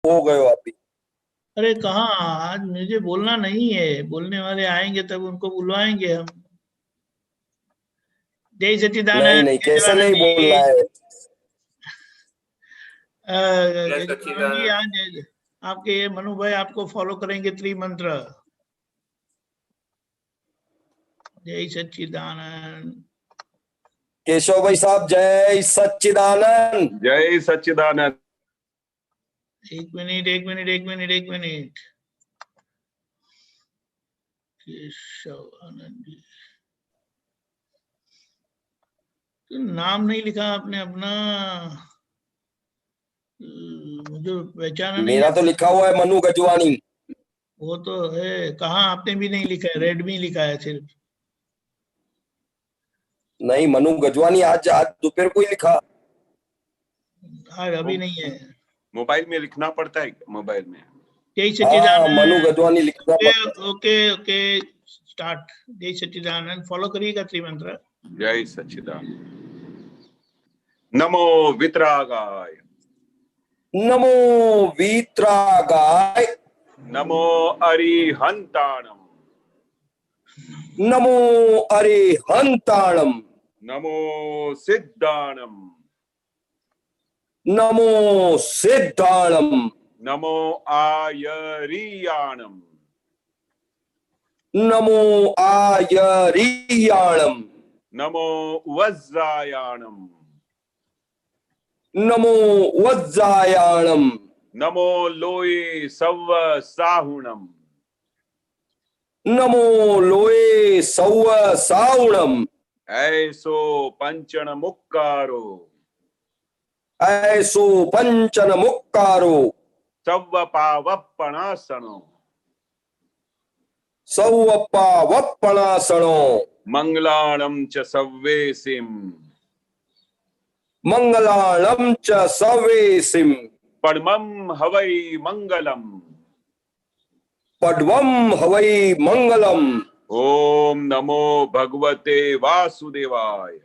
हो गए हो अभी। अरे कहाँ, आज मुझे बोलना नहीं है, बोलने वाले आएंगे तब उनको बुलवाएंगे हम। जय नहीं सच्चिदानंद नहीं, कैसे केशवानंद नहीं बोलना जी। है। जय केशवानंद जी सच्चिदानंद। आज आपके ये मनु भाई आपको फॉलो करेंगे त्रिमंत्र। जय सच्चिदानंद। केशव भाई साहब, जय सच्चिदानंद। जय सच्चिदानंद। एक मिनट एक मिनट एक मिनट एक मिनट। केशव आनंद जी, तो नाम नहीं लिखा आपने अपना, मुझे पहचाना नहीं मेरा तो आपने। लिखा हुआ है मनु गजवानी। वो तो है, कहाँ आपने भी नहीं लिखा है, रेड में लिखा है सिर्फ। नहीं, मनु गजवानी आज आज दोपहर को ही लिखा। आज अभी नहीं है। मोबाइल में लिखना पड़ता है, मोबाइल में। जय हाँ, मनु सच्चिदानंद। गजवानी लिखना ओके पड़ता है। Okay okay, start. जय सच्चिदानंद, फॉलो करिएगा त्रिमंत्र। जय सच्चिदानंद। नमो वितरागाय। नमो वीतरागाय। नमो अरिहंताणम। नमो अरिहंताणम। नमो सिद्धाणम। नमो सिद्धाणम। नमो आयरियाणम। नमो आयरियाणम। नमो वज्रायाणम। नमो वज्रायाणम। नमो लोये सव्व साहुणम। नमो लोये सौव साउणम। ऐसो पंचन मुक्कारो। ऐसो पंचन मुक्कारो। सव्व पावप्पणासनो। सौवप्पा वप्पणासणो। मंगलाणं च सव्वेसिम। मंगलाणं च सवेसिम। परमं हवै मंगलम। पड्वं हवै मंगलम। ओम नमो भगवते वासुदेवाय।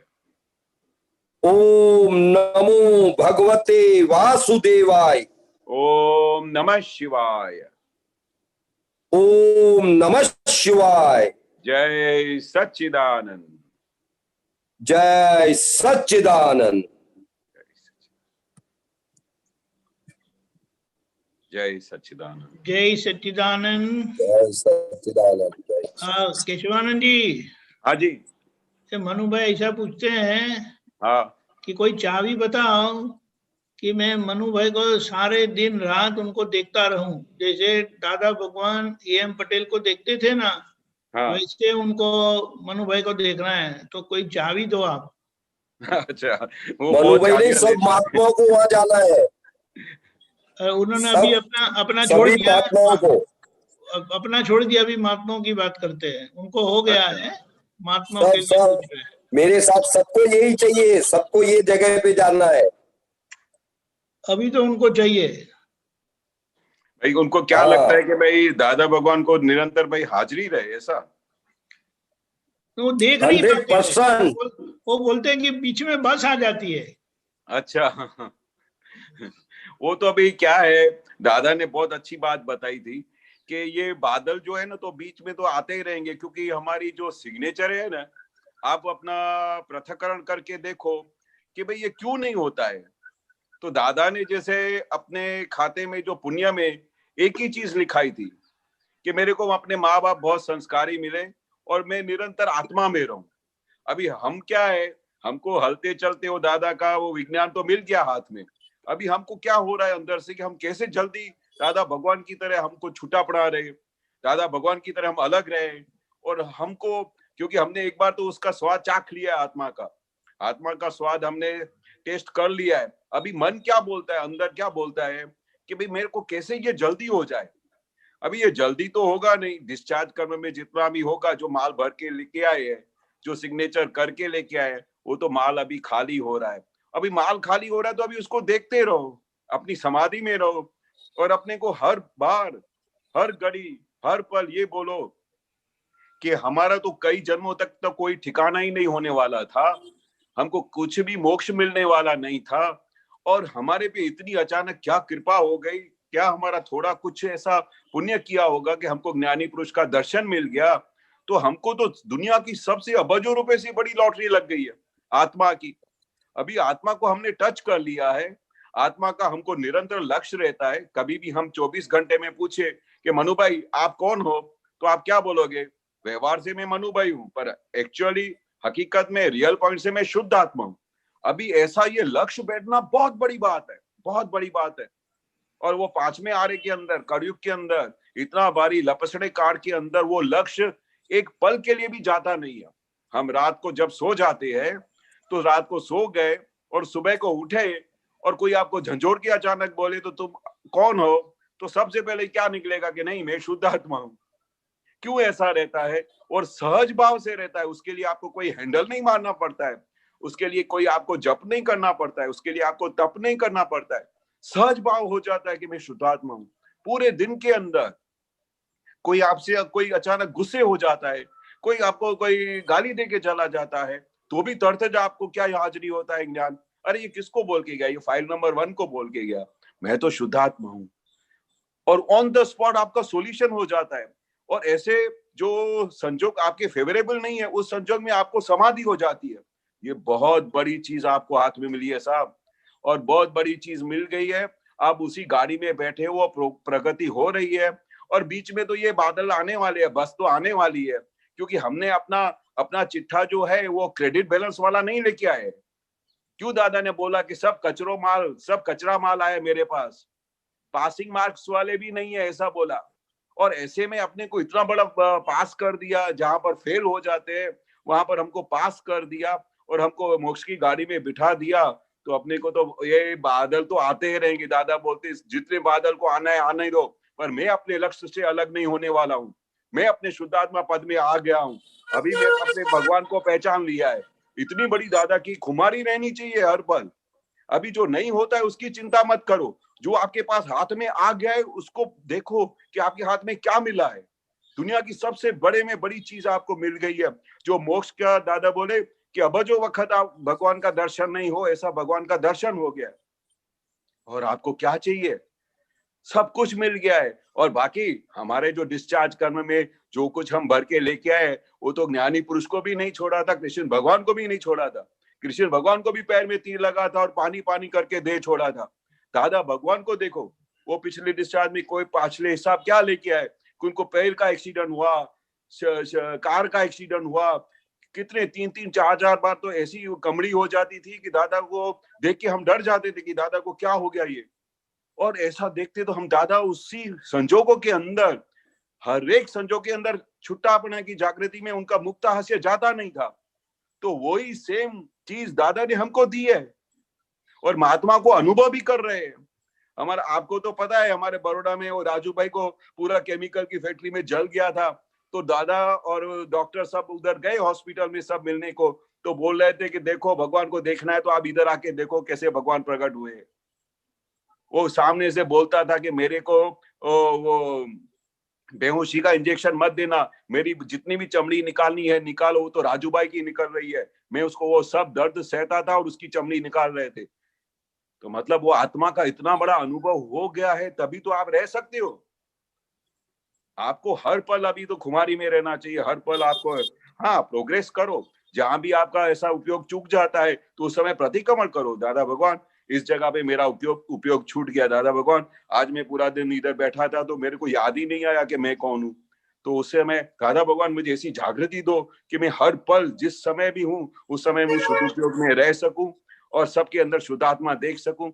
ओम नमो भगवते वासुदेवाय। ओम नमः शिवाय। ओम नमः शिवाय। जय सच्चिदानंद। जय सच्चिदानंद। जय सच्चिदानंद। जय सच्चिदानंद। जय सच्चिदानंद। जय केशवानंद जी, हाँ जी। ये मनु भाई ऐसा पूछते हैं हाँ। कि कोई चाबी बताओ कि मैं मनु भाई को सारे दिन रात उनको देखता रहूं, जैसे दादा भगवान एम पटेल को देखते थे ना, हाँ। वैसे उनको मनु भाई को देखना है, तो कोई चाबी दो आप। अच्छा, वो मनु बहुत भाई नहीं, चाबियां सब लेते हैं। महात्माओं को वहां जाना है। उन्होंने सब अभी अपना अपना छोड़ सभी दिया, महात्माओं को। अपना छोड़ दिया, अभी महात्माओं की बात करते हैं, उनको हो गया अच्छा। है, महात्माओं के सब लिए सब पूछ रहे हैं। मेरे साथ सबको यही चाहिए, सबको ये जगह पे जाना है। अभी तो उनको चाहिए। भाई उनको क्या हाँ। लगता है कि भाई दादा भगवान को निरंतर भाई हाजिरी रहे, ऐसा? तो वो देख नहीं पाते हैं, 100%। वो बोलते हैं कि बीच में बस आ जाती है। अच्छा। वो तो अभी क्या है, दादा ने बहुत अच्छी बात बताई थी कि ये बादल जो है ना, तो बीच में तो आते ही रहेंगे, क्योंकि हमारी जो सिग्नेचर है ना, आप अपना पृथक्करण करके देखो कि भाई ये क्यों नहीं होता है। तो दादा ने जैसे अपने खाते में जो पुण्य में एक ही चीज लिखाई थी कि मेरे को अपने माँ बाप बहुत संस्कारी मिले और मैं निरंतर आत्मा में रहूं। अभी हम क्या है, हमको हलते चलते वो दादा का वो विज्ञान तो मिल गया हाथ में। अभी हमको क्या हो रहा है अंदर से कि हम कैसे जल्दी दादा भगवान की तरह हमको छूटा पड़ा रहे, दादा भगवान की तरह हम अलग रहे। और हमको, क्योंकि हमने एक बार तो उसका स्वाद चाख लिया है, आत्मा का स्वाद हमने टेस्ट कर लिया है। अभी मन क्या बोलता है, अंदर क्या बोलता है कि भाई मेरे को कैसे ये जल्दी हो जाए। अभी ये जल्दी तो होगा नहीं, डिस्चार्ज कर्म में जितना भी होगा, जो माल भर के लेके आए हैं, जो सिग्नेचर करके लेके आए, वो तो माल अभी खाली हो रहा है। अभी माल खाली हो रहा है तो अभी उसको देखते रहो, अपनी समाधि में रहो और अपने को हर बार, हर घड़ी, हर पल ये बोलो कि हमारा तो कई जन्मों तक तो कोई ठिकाना ही नहीं होने वाला था, हमको कुछ भी मोक्ष मिलने वाला नहीं था, और हमारे पे इतनी अचानक क्या कृपा हो गई क्या हमारा थोड़ा कुछ ऐसा पुण्य किया होगा कि हमको ज्ञानी पुरुष का दर्शन मिल गया, तो हमको तो दुनिया की सबसे अबजों रुपए से बड़ी लॉटरी लग गई है आत्मा की। अभी आत्मा को हमने टच कर लिया है, आत्मा का हमको निरंतर लक्ष्य रहता है। कभी भी हम 24 घंटे में पूछे कि मनु भाई आप कौन हो, तो आप क्या बोलोगे? व्यवहार से मैं मनु भाई हूं, पर एक्चुअली हकीकत में रियल पॉइंट से मैं शुद्ध आत्मा हूं। अभी ऐसा ये लक्ष्य बैठना बहुत बड़ी बात है, बहुत बड़ी बात है। और वो 5वें आरे के अंदर, कलयुग के अंदर, इतना भारी लपसड़े काल के अंदर वो लक्ष्य एक पल के लिए भी जाता नहीं है। हम रात को जब सो जाते हैं तो रात को सो गए और सुबह को उठे और कोई आपको झंझोड़ के अचानक बोले तो तुम कौन हो, तो सबसे पहले क्या निकलेगा कि नहीं मैं शुद्ध आत्मा हूं। क्यों ऐसा रहता है? और सहज भाव से रहता है। उसके लिए आपको कोई हैंडल नहीं मारना पड़ता है, उसके लिए कोई आपको जप नहीं करना पड़ता है, उसके लिए आपको तप नहीं करना पड़ता है। सहज भाव हो जाता है कि मैं शुद्धात्मा हूं। पूरे दिन के अंदर कोई आपसे कोई अचानक गुस्से हो जाता है, कोई आपको कोई गाली दे के चला जाता है, तो भी तुरंत आपको क्या हाजिरी होता है ज्ञान, अरे ये किसको बोल के गया? ये फाइल नंबर 1 को बोल के गया, मैं तो शुद्धात्मा हूं। और ऑन द स्पॉट आपका सॉल्यूशन हो जाता है। और ऐसे जो संजोग आपके फेवरेबल नहीं है, उस संजोग में आपको समाधि हो जाती है। ये बहुत बड़ी चीज आपको हाथ में मिली है साहब, और बहुत बड़ी चीज मिल गई है। आप उसी गाड़ी में बैठे हो, प्रगति हो रही है। और बीच में तो ये बादल आने वाले हैं, बस तो आने वाली है, क्योंकि हमने अपना अपना चिट्ठा जो है वो क्रेडिट बैलेंस वाला नहीं लेके आए। क्यों दादा ने बोला कि सब कचरा माल आया मेरे पास, पासिंग मार्क्स वाले भी नहीं है, ऐसा बोला। और ऐसे में अपने को इतना बड़ा पास कर दिया, जहां पर फेल हो जाते हैं वहां पर हमको पास कर दिया और हमको मोक्ष की गाड़ी में बिठा दिया। तो अपने को तो ये बादल तो आते ही रहेंगे। दादा बोलते जितने बादल को आना है आने दो, पर मैं अपने लक्ष्य से अलग नहीं होने वाला हूँ। मैं अपने शुद्धात्मा पद में आ गया हूँ। अभी मैं अपने भगवान को पहचान लिया है। इतनी बड़ी दादा की खुमारी रहनी चाहिए हर पल। अभी जो नहीं होता है उसकी चिंता मत करो, जो आपके पास हाथ में आ गया है उसको देखो कि आपके हाथ में क्या मिला है। दुनिया की सबसे बड़े में बड़ी चीज आपको मिल गई है, जो मोक्ष का दादा बोले कि अब जो वक्त आप भगवान का दर्शन नहीं हो, ऐसा भगवान का दर्शन हो गया। और आपको क्या चाहिए? सब कुछ मिल गया है। और बाकी हमारे जो डिस्चार्ज कर्म में जो कुछ हम भर के लेके आए, वो तो ज्ञानी पुरुष को भी नहीं छोड़ा था, कृष्ण भगवान को भी नहीं छोड़ा था। कृष्ण भगवान को भी पैर में तीर लगा था और पानी पानी करके दे छोड़ा था। दादा भगवान को देखो, वो पिछले डिस्चार्ज में कोई पाछले हिसाब क्या लेके आए? उनको पैर का एक्सीडेंट हुआ, कार का एक्सीडेंट हुआ, कितने 3-3, 4-4 बार तो ऐसी कमड़ी हो जाती थी कि दादा को देख के हम डर जाते थे कि दादा को क्या हो गया ये। और ऐसा देखते तो हम दादा उसी संजोगों के अंदर, हर एक संजोग के अंदर छुट्टापना की जागृति में उनका मुक्त हास्य जाता नहीं था। तो वही सेम चीज दादा ने हमको दी है और महात्मा को अनुभव भी कर रहे हैं। हमारा आपको तो पता है, हमारे बड़ौदा में वो राजू भाई को पूरा केमिकल की फैक्ट्री में जल गया था, तो दादा और डॉक्टर सब उधर गए हॉस्पिटल में सब मिलने को, तो बोल रहे थे कि देखो भगवान को देखना है तो आप इधर आके देखो कैसे भगवान प्रकट हुए। वो सामने से बोलता था कि मेरे को वो बेहोशी का इंजेक्शन मत देना, मेरी जितनी भी चमड़ी निकालनी है निकालो, वो तो राजू भाई की निकल रही है। मैं उसको वो सब दर्द सहता था और उसकी चमड़ी निकाल रहे थे। तो मतलब वो आत्मा का इतना बड़ा अनुभव हो गया है, तभी तो आप रह सकते हो। आपको हर पल अभी तो खुमारी में रहना चाहिए, हर पल आपको हाँ प्रोग्रेस करो। जहां भी आपका ऐसा उपयोग चूक जाता है तो उस समय प्रतिक्रमण करो, दादा भगवान इस जगह पे मेरा उपयोग छूट गया। दादा भगवान आज मैं पूरा दिन इधर बैठा था तो मेरे को याद ही नहीं आया कि मैं कौन हूँ। तो उससे मैं दादा भगवान मुझे ऐसी जागृति दो कि मैं हर पल जिस समय भी हूँ उस समय मैं शुद्ध उपयोग में रह सकूं और सबके अंदर शुद्धात्मा देख सकूं।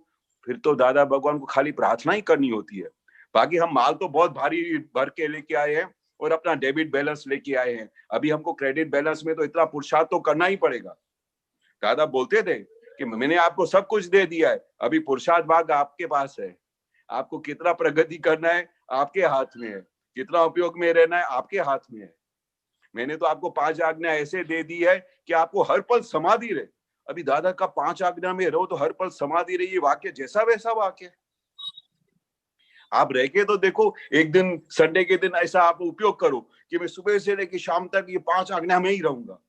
फिर तो दादा भगवान को खाली प्रार्थना ही करनी होती है। बाकी हम माल तो बहुत भारी भर के लेके आए हैं और अपना डेबिट बैलेंस लेके आए हैं। अभी हमको क्रेडिट बैलेंस में तो इतना पुरुषार्थ तो करना ही पड़ेगा। दादा बोलते थे कि मैंने आपको सब कुछ दे दिया है, अभी पुरुषार्थ भाग आपके पास है। आपको कितना प्रगति करना है आपके हाथ में है, कितना उपयोग में रहना है आपके हाथ में है। मैंने तो आपको 5 आज्ञा ऐसे दे दी है कि आपको हर पल समाधि रहे। अभी दादा का 5 आज्ञा में रहो तो हर पल समाधि रही। ये वाक्य जैसा वैसा वाक्य आप रह के तो देखो, एक दिन संडे के दिन ऐसा आप उपयोग करो कि मैं सुबह से लेकर शाम तक ये 5 आज्ञा में ही रहूंगा,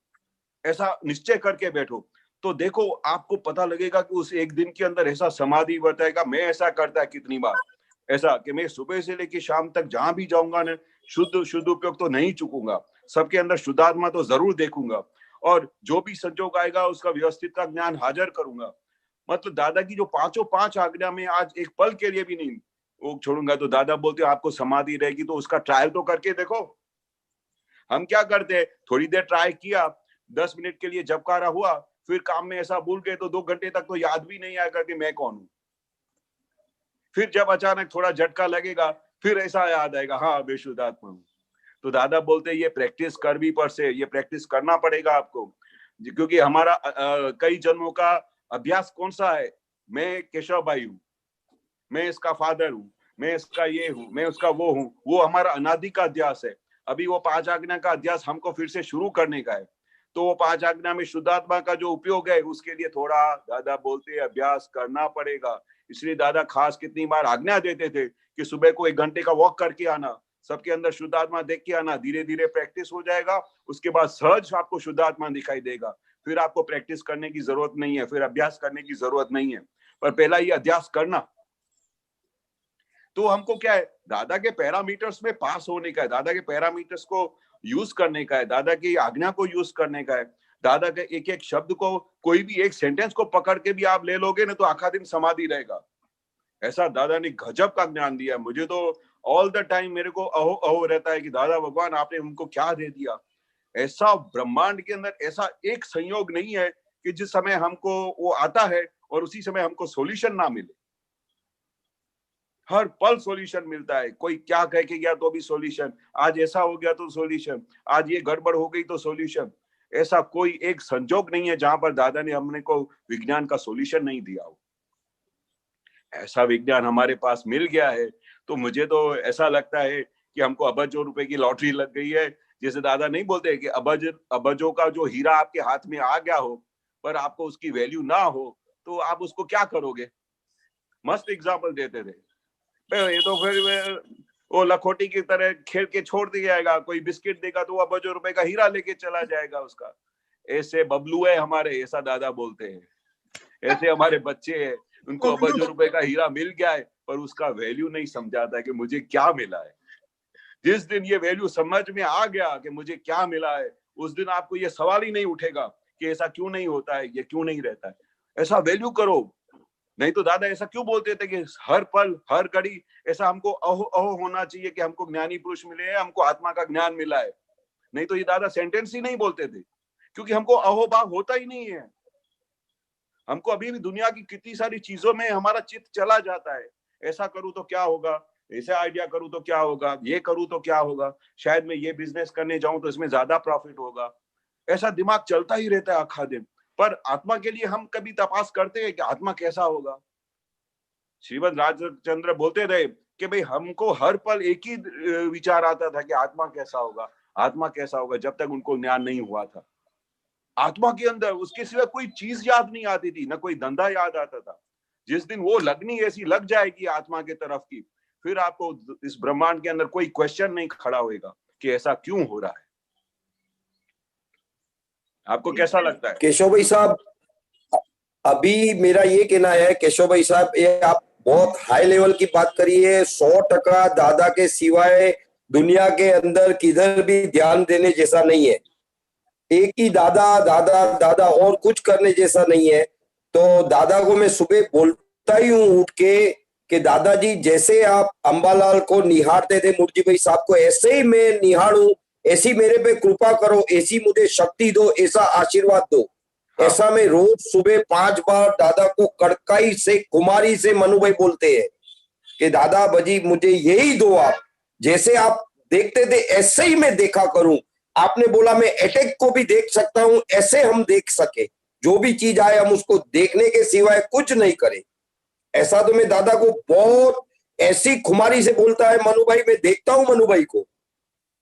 ऐसा निश्चय करके बैठो। तो देखो आपको पता लगेगा कि उस एक दिन के अंदर ऐसा समाधि बताएगा। मैं ऐसा करता है कितनी बार, ऐसा कि मैं सुबह से लेकर शाम तक जहां भी जाऊंगा ना, शुद्ध उपयोग तो नहीं चुकूंगा, सबके अंदर शुद्धात्मा तो जरूर देखूंगा, और जो भी संजोग आएगा उसका व्यवस्थित का ज्ञान हाजिर करूंगा। मतलब दादा की जो पांचों पांच आज्ञा में आज एक पल के लिए भी नहीं वो छोड़ूंगा। तो दादा बोलते आपको समाधि रहेगी, तो उसका ट्रायल तो करके देखो। हम क्या करते हैं, थोड़ी देर ट्राई किया, 10 मिनट के लिए जबकारा हुआ, फिर काम में ऐसा भूल गए तो 2 घंटे तक तो याद भी नहीं आएगा कि मैं कौन हूं। फिर जब अचानक थोड़ा झटका लगेगा, फिर ऐसा याद आएगा, हाँ बेशुद्धात्मा हूं। तो दादा बोलते ये प्रैक्टिस कर भी पर से, ये प्रैक्टिस करना पड़ेगा आपको, क्योंकि हमारा कई जन्मों का अभ्यास कौन सा है, मैं केशव भाई हूँ, मैं इसका फादर हूँ, मैं इसका ये हूँ, मैं उसका वो हूँ, वो हमारा अनादि का अध्यास है। अभी वो 5 आज्ञा का अध्यास हमको फिर से शुरू करने का है। तो वो 5 आज्ञा में शुद्धात्मा का जो उपयोग है उसके लिए थोड़ा दादा बोलते अभ्यास करना पड़ेगा। इसलिए दादा खास कितनी बार आज्ञा देते थे कि सुबह को 1 घंटे का वॉक करके आना, सबके अंदर शुद्धात्मा देख के आना, धीरे धीरे प्रैक्टिस हो जाएगा, उसके बाद सहज आपको शुद्धात्मा दिखाई देगा। फिर आपको प्रैक्टिस करने की जरूरत नहीं है, फिर अभ्यास करने की जरूरत नहीं है, पर पहला ये अभ्यास करना। तो हमको क्या है, दादा के पैरामीटर्स में पास होने का है, दादा के पैरामीटर्स को यूज करने का है, दादा की आज्ञा को यूज करने का है। दादा के एक एक शब्द को, कोई भी एक सेंटेंस को पकड़ के भी आप ले लोगे ना तो आखा दिन समाधि रहेगा। ऐसा दादा ने गजब का ज्ञान दिया। मुझे तो ऑल द टाइम मेरे को अहो अहो रहता है कि दादा भगवान आपने हमको क्या दे दिया। ऐसा ब्रह्मांड के अंदर ऐसा एक संयोग नहीं है कि जिस समय हमको वो आता है और उसी समय हमको सॉल्यूशन ना मिले। हर पल सॉल्यूशन मिलता है। कोई क्या कह के गया तो भी सॉल्यूशन, आज ऐसा हो गया तो सॉल्यूशन, आज ये गड़बड़ हो गई तो सॉल्यूशन। ऐसा कोई एक संजोग नहीं है जहां पर दादा ने हमने को विज्ञान का सॉल्यूशन नहीं दिया हो। ऐसा विज्ञान हमारे पास मिल गया है। तो मुझे तो ऐसा लगता है कि हमको अबजों रुपए की लॉटरी लग गई है। जैसे दादा नहीं बोलते कि अबजों का जो हीरा आपके हाथ में आ गया हो पर आपको उसकी वैल्यू ना हो तो आप उसको क्या करोगे। मस्त एग्जाम्पल देते थे। ये तो फिर वो लखोटी की तरह खेल के छोड़ दिया जाएगा, कोई बिस्किट देगा तो वो अबजों रुपए का हीरा लेके चला जाएगा उसका। ऐसे बबलू है हमारे, ऐसा दादा बोलते हैं। ऐसे हमारे बच्चे हैं, उनको अबजों रुपए का हीरा मिल गया है पर उसका वैल्यू नहीं समझाता है कि मुझे क्या मिला है। जिस दिन ये वैल्यू समझ में आ गया कि मुझे क्या मिला है, उस दिन आपको ये सवाल ही नहीं उठेगा कि ऐसा क्यों नहीं होता है, ये क्यों नहीं रहता है। ऐसा वैल्यू करो। नहीं तो दादा ऐसा क्यों बोलते थे कि हर पल हर घड़ी ऐसा हमको अहो अहो होना चाहिए कि हमको ज्ञानी पुरुष मिले हैं, हमको आत्मा का ज्ञान मिला है। नहीं तो ये दादा सेंटेंस ही नहीं बोलते थे, क्योंकि हमको अहोभाव होता ही नहीं है। हमको अभी भी दुनिया की कितनी सारी चीजों में हमारा चित्त चला जाता है। ऐसा करूं तो क्या होगा, ऐसा आइडिया करूं तो क्या होगा, ये करूं तो क्या होगा, शायद मैं ये बिजनेस करने जाऊं तो इसमें ज्यादा प्रॉफिट होगा। ऐसा दिमाग चलता ही रहता है आखा दिन। पर आत्मा के लिए हम कभी तपास करते हैं कि आत्मा कैसा होगा। श्रीमद राजचंद्र बोलते रहे कि भाई हमको हर पल एक ही विचार आता था कि आत्मा कैसा होगा, आत्मा कैसा होगा, जब तक उनको ज्ञान नहीं हुआ था। आत्मा के अंदर उसके सिवा कोई चीज याद नहीं आती थी, ना कोई धंधा याद आता था। जिस दिन वो लगनी ऐसी लग जाएगी आत्मा के तरफ की, फिर आपको इस ब्रह्मांड के अंदर कोई क्वेश्चन नहीं खड़ा होएगा कि ऐसा क्यों हो रहा है। आपको कैसा लगता है केशव भाई साहब? अभी मेरा ये कहना है केशव भाई साहब, ये आप बहुत हाई लेवल की बात करी है। 100% दादा के सिवाय दुनिया के अंदर किधर भी ध्यान देने जैसा नहीं है। एक ही दादा दादा दादा, और कुछ करने जैसा नहीं है। तो दादा को मैं सुबह बोलता ही हूँ उठ के कि दादाजी जैसे आप अंबालाल को निहारते थे मूर्ति भाई साहब को, ऐसे ही मैं निहारूं, ऐसी मेरे पे कृपा करो, ऐसी मुझे शक्ति दो, ऐसा आशीर्वाद दो। ऐसा मैं रोज सुबह 5 बार दादा को कड़काई से कुमारी से मनु भाई बोलते हैं कि दादा बजी मुझे यही दो, आप जैसे आप देखते थे ऐसे ही मैं देखा करूं। आपने बोला मैं अटैक को भी देख सकता हूं, ऐसे हम देख सके, जो भी चीज आए हम उसको देखने के सिवाय कुछ नहीं करें। ऐसा तो मैं दादा को बहुत ऐसी खुमारी से बोलता है मनु भाई, मैं देखता हूं मनु भाई को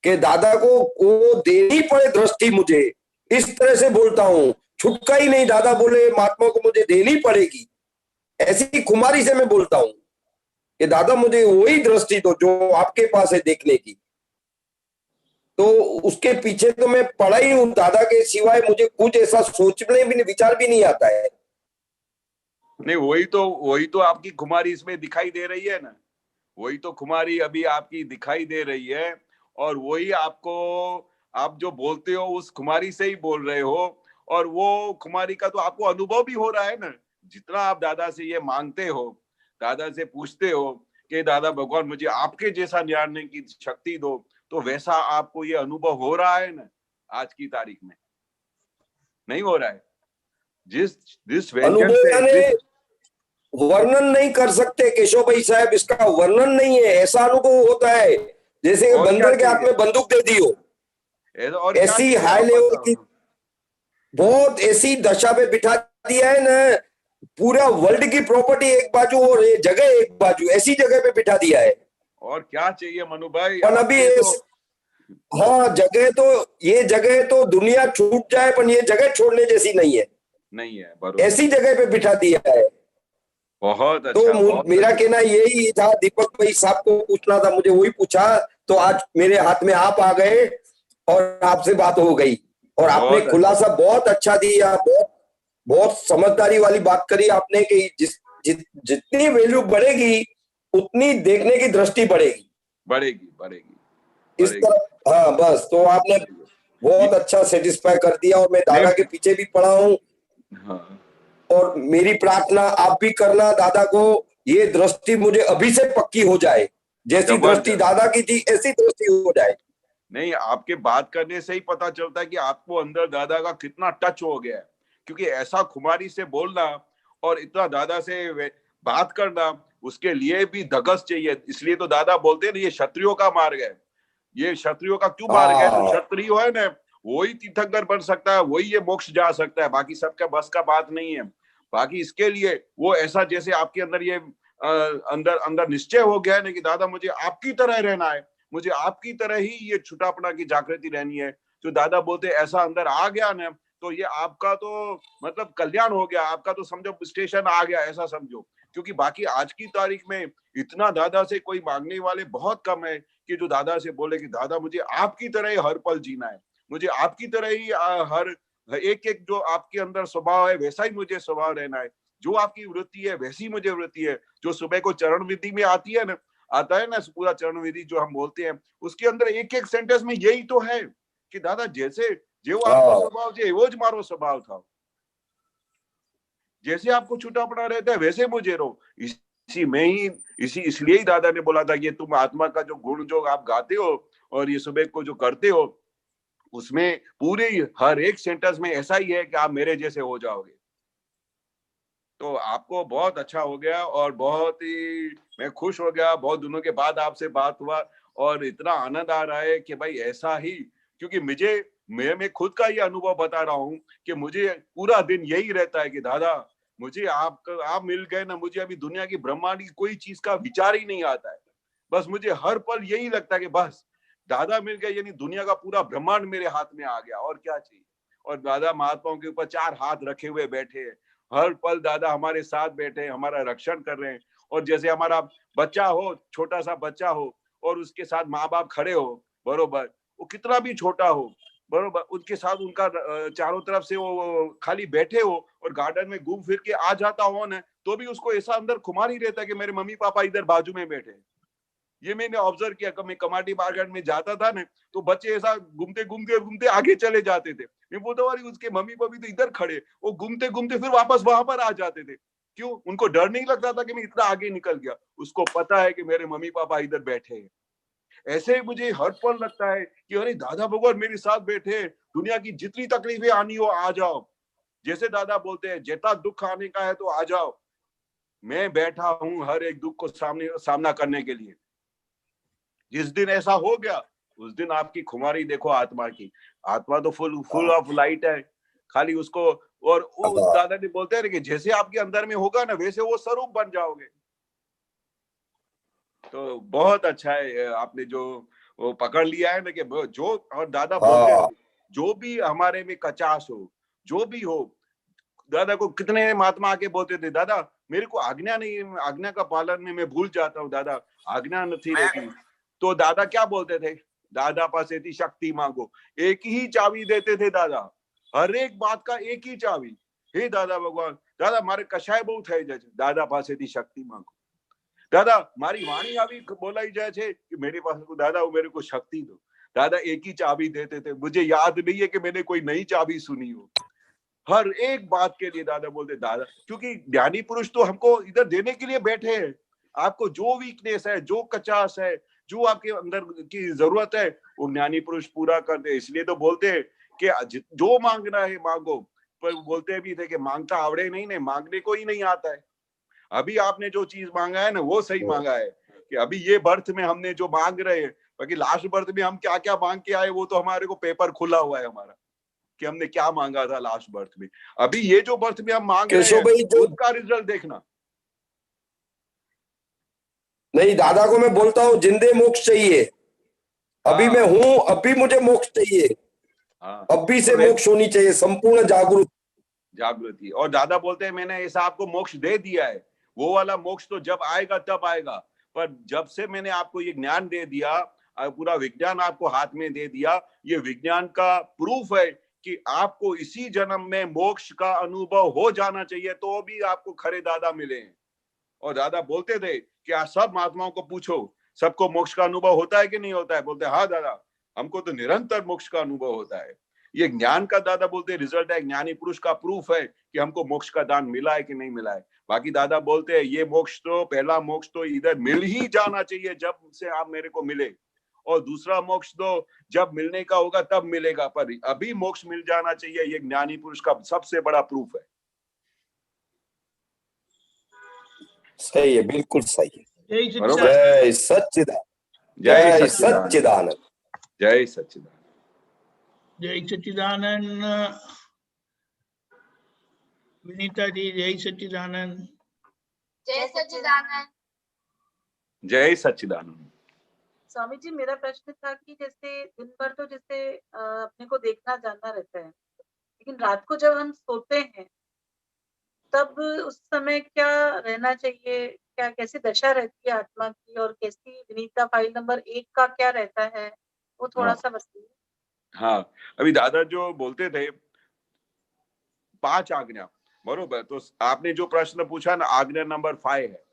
कि दादा को वो देनी पड़े दृष्टि, मुझे इस तरह से बोलता हूं, छुटका ही नहीं। दादा बोले महात्मा को मुझे देनी पड़ेगी, ऐसी खुमारी से मैं बोलता हूं कि दादा मुझे वही दृष्टि दो जो आपके पास है देखने की। तो उसके पीछे तो मैं पड़ा ही हूं, दादा के सिवाय मुझे कुछ ऐसा सोचने भी विचार भी नहीं आता है। नहीं, वही तो आपकी खुमारी इसमें दिखाई दे रही है ना। वही तो खुमारी अभी आपकी दिखाई दे रही है, और वही आपको, आप जो बोलते हो उस खुमारी से ही बोल रहे हो, और वो खुमारी का तो आपको अनुभव भी हो रहा है ना। जितना आप दादा से ये मांगते हो, दादा से पूछते हो कि दादा भगवान मुझे आपके जैसा जानने की शक्ति दो, तो वैसा आपको ये अनुभव हो रहा है ना आज की तारीख में? नहीं हो रहा है? जिस जिस व्यंजन अनुभव से, यानी वर्णन नहीं कर सकते केशव भाई साहब, इसका वर्णन नहीं है। ऐसा अनुभव होता है जैसे और क्या बंदर के हाथ चाहिए, में बंदूक दे दी हो। और क्या ऐसी चाहिए हाई आप लेवल बताओ। की, बहुत ऐसी दशा पे बिठा दिया है ना, पूरा वर्ल्ड की प्रॉपर्टी एक बाजू और ये जगह एक बाजू, ऐसी जगह पे बिठा दिया है। और क्या चाहिए मनु भाई पर अभी आपसे तो। हाँ, जगह तो, ये जगह तो दुनिया छूट जाए पर ये जगह छोड़ने जैसी नहीं है। नहीं है, बरोबर, ऐसी जगह पे बिठा दिया है। बहुत तो अच्छा, बहुत मेरा अच्छा। कहना यही था, दीपक भाई साहब को पूछना था, मुझे वही पूछा, तो आज मेरे हाथ में आप आ गए और आपसे बात हो गई। और आपने बहुत अच्छा। खुलासा बहुत अच्छा दिया, बहुत बहुत समझदारी वाली बात करी आपने कि जितनी वैल्यू बढ़ेगी उतनी देखने की दृष्टि बढ़ेगी बढ़ेगी, बढ़ेगी, इस बढ़ेगी। तरफ। हाँ बस, तो आपने ये बहुत अच्छा सेटिस्फाई कर दिया, और मैं दादा के नहीं, पीछे भी पड़ा हूँ। हाँ, और मेरी प्रार्थना आप भी करना दादा को, ये दृष्टि मुझे अभी से पक्की हो जाए, जैसी दृष्टि जबरदस्त। दादा की थी ऐसी दृष्टि हो जाए। नहीं, आपके बात करने से ही पता चलता है कि आपको अंदर दादा का कितना टच हो गया है, क्योंकि ऐसा खुमारी से बोलना और इतना दादा से बात करना, उसके लिए भी धगस चाहिए। इसलिए तो दादा बोलते हैं ना, ये क्षत्रियो का मार्ग है। ये क्षत्रियो का क्यों मार्ग है? जो हाँ क्षत्रिय है ना, वही तीर्थंकर बन सकता है, वही ये मोक्ष जा सकता है, बाकी सबका बस का बात नहीं है। बाकी इसके लिए वो ऐसा, जैसे आपके अंदर ये अंदर अंदर निश्चय हो गया है ना कि दादा मुझे आपकी तरह रहना है, मुझे आपकी तरह ही ये छुटापना की जागृति रहनी है। जो दादा बोलते ऐसा अंदर आ गया ना, तो ये आपका तो मतलब कल्याण हो गया, आपका तो समझो स्टेशन आ गया, ऐसा समझो। क्योंकि बाकी आज की तारीख में इतना दादा से कोई मांगने वाले बहुत कम है कि जो दादा से बोले कि दादा मुझे आपकी तरह ही हर पल जीना है, मुझे आपकी तरह ही हर एक एक जो आपके अंदर स्वभाव है वैसा ही मुझे स्वभाव रहना है, जो आपकी वृत्ति है वैसी मुझे वृत्ति है। जो सुबह को चरण विधि में आती है ना, आता है ना पूरा चरण विधि जो हम बोलते हैं, उसके अंदर एक एक सेंटेंस में यही तो है कि दादा जैसे जो आपको हाँ स्वभाव जे वो ज मारो स्वभाव था, जैसे आपको छूटा पड़ा रहता है वैसे मुझे रहो। इसी में ही, इसी इसलिए ही दादा ने बोला था कि तुम आत्मा का जो गुण जो आप गाते हो और ये सुबह को जो करते हो, उसमें पूरे हर एक सेंटेंस में ऐसा ही है कि आप मेरे जैसे हो जाओगे। तो आपको बहुत अच्छा हो गया, और बहुत ही मैं खुश हो गया, बहुत दिनों के बाद आपसे बात हुआ, और इतना आनंद आ रहा है कि भाई ऐसा ही, क्योंकि मैं खुद का ये अनुभव बता रहा हूँ कि मुझे पूरा दिन यही रहता है कि दादा मुझे आप मिल गए ना, मुझे अभी दुनिया की ब्रह्मांड की कोई चीज का विचार ही नहीं आता है। बस मुझे हर पल यही लगता है कि बस दादा मिल गए, यानी दुनिया का पूरा ब्रह्मांड मेरे हाथ में आ गया, और क्या चाहिए। और दादा महात्माओं के ऊपर 4 हाथ रखे हुए बैठे हैं, हर पल दादा हमारे साथ बैठे हैं, हमारा रक्षण कर रहे हैं। और जैसे हमारा बच्चा हो, छोटा सा बच्चा हो, और उसके साथ माँ बाप खड़े हो, बरोबर, वो कितना भी छोटा हो, बरोबर, उनके साथ उनका चारों तरफ से वो खाली बैठे हो और गार्डन में घूम फिर के आ जाता हो ना, तो भी उसको ऐसा अंदर खुमार ही रहता है कि मेरे मम्मी पापा इधर बाजू में बैठे। ये मैंने ऑब्जर्व किया, कभी कमाटी मार्केट में जाता था ना, तो बच्चे ऐसा घूमते घूमते घूमते आगे चले जाते थे। मैं बोलता हूँ उसके मम्मी पापी तो इधर खड़े, वो घूमते घूमते फिर वापस वहां पर आ जाते थे। क्यों? उनको डर नहीं लगता था कि मैं इतना आगे निकल गया, उसको पता है कि मेरे मम्मी पापा इधर बैठे हैं। ऐसे ही मुझे हर पल लगता है कि अरे दादा भगवान मेरे साथ बैठे, दुनिया की जितनी तकलीफें आनी हो आ जाओ। जैसे दादा बोलते हैं जितना दुख आने का है तो आ जाओ, मैं बैठा हूं हर एक दुख को सामना करने के लिए। जिस दिन ऐसा हो गया, उस दिन आपकी खुमारी देखो आत्मा की, आत्मा तो फुल ऑफ लाइट है, खाली उसको। और वो उस हाँ दादा ने बोलते हैं कि जैसे आपके अंदर में होगा ना, वैसे वो स्वरूप बन जाओगे। तो बहुत अच्छा है आपने जो वो पकड़ लिया है ना कि जो, और दादा बोलते हाँ हैं जो भी हमारे में कचास हो, जो भी हो, दादा को कितने महात्मा आके बोलते थे दादा मेरे को आज्ञा नहीं, आज्ञा का पालन में मैं भूल जाता हूँ दादा, आज्ञा नहीं रहती। तो दादा क्या बोलते थे? दादा पास इतनी शक्ति मांगो, एक ही चाबी देते थे दादा, हर एक बात का एक ही चाबी। हे दादा भगवान, दादा हमारे कषाय बहुत है, जैसे दादा पास इतनी शक्ति मांगो। દાદા મારી વાણી આવી બોલાઈ જાય છે કે मेरे पास दादा वो मेरे को शक्ति दो। दादा एक ही चाबी देते थे, मुझे याद नहीं है कि मैंने कोई नई चाबी सुनी हो। हर एक बात के लिए दादा बोलते दादा, क्योंकि ज्ञानी पुरुष तो हमको इधर देने के लिए बैठे हैं। आपको जो वीकनेस है, जो कचास है, जो आपके अंदर की जरूरत है, वो ज्ञानी पुरुष पूरा करते हैं। इसलिए तो बोलते हैं कि जो मांगना है मांगो, पर बोलते भी थे कि मांगता आवड़े नहीं, ने मांगने को ही नहीं आता है। अभी आपने जो चीज मांगा है ना, वो सही मांगा है कि अभी ये बर्थ में हमने जो मांग रहे हैं, बाकी लास्ट बर्थ में हम क्या क्या मांग के आए वो तो हमारे को पेपर खुला हुआ है हमारा कि हमने क्या मांगा था लास्ट बर्थ में। अभी ये जो बर्थ में हम मांग रहे केशव हैं भाई, जो उसका रिजल्ट देखना। नहीं, दादा को मैं बोलता हूँ जिंदे मोक्ष चाहिए। अभी हाँ। मैं हूं, अभी मुझे मोक्ष चाहिए, हाँ, अभी से और वैसे मोक्ष होनी चाहिए, संपूर्ण जागरूक। जागृति। और दादा बोलते हैं मैंने ऐसा आपको मोक्ष दे दिया है, वो वाला मोक्ष तो जब आएगा तब आएगा, पर जब से मैंने आपको ये ज्ञान दे दिया, पूरा विज्ञान आपको हाथ में दे दिया, ये विज्ञान का प्रूफ है कि आपको इसी जन्म में मोक्ष का अनुभव हो जाना चाहिए, तो भी आपको खरे दादा मिले हैं। और दादा बोलते थे कि आप सब महात्माओं को पूछो, सबको मोक्ष का अनुभव होता है कि नहीं होता है? बोलते हाँ दादा, हमको तो निरंतर मोक्ष का अनुभव होता है। ये ज्ञान का दादा बोलते रिजल्ट है, ज्ञानी पुरुष का प्रूफ है कि हमको मोक्ष का दान मिला है कि नहीं मिला है। बाकी दादा बोलते हैं ये मोक्ष तो, पहला मोक्ष तो इधर मिल ही जाना चाहिए जब से आप मेरे को मिले, और दूसरा मोक्ष तो जब मिलने का होगा तब मिलेगा, पर अभी मोक्ष मिल जाना चाहिए, ये ज्ञानी पुरुष का सबसे बड़ा प्रूफ है। सही है, बिल्कुल सही है। जय बरोबर। जय सच्चिदानंद, जय जय सच्चिदानंद, सच्चिदानंद। जय सच्चिदानंद। जय सच्चिदानंद। विनीता जी, जय सच्चिदानंद। जय सच्चिदानंद। जय सच्चिदानंद। स्वामी जी, मेरा प्रश्न था कि जैसे दिन भर तो जैसे अपने को देखना जानना रहता है, लेकिन रात को जब हम सोते हैं तब उस समय क्या रहना चाहिए, क्या कैसी दशा रहती है आत्मा की, और कैसी विनीता फाइल नंबर 1 का क्या रहता है, वो थोड़ा सा बताइए। हाँ, अभी दादा जो बोलते थे 5 आज्ञा, बरोबर, तो आपने जो प्रश्न पूछा ना, आज्ञा नंबर 5 है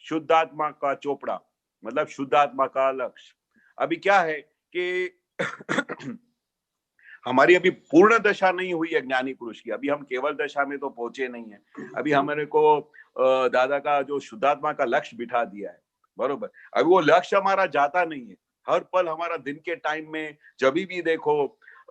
शुद्धात्मा का चोपड़ा, मतलब शुद्धात्मा का लक्ष्य। अभी क्या है कि हमारी अभी पूर्ण दशा नहीं हुई है ज्ञानी पुरुष की, अभी हम केवल दशा में तो पहुंचे नहीं है। अभी हमारे को दादा का जो शुद्धात्मा का लक्ष्य बिठा दिया है, बरोबर। अभी वो लक्ष्य हमारा जाता नहीं है, हर पल हमारा दिन के टाइम में जब भी देखो,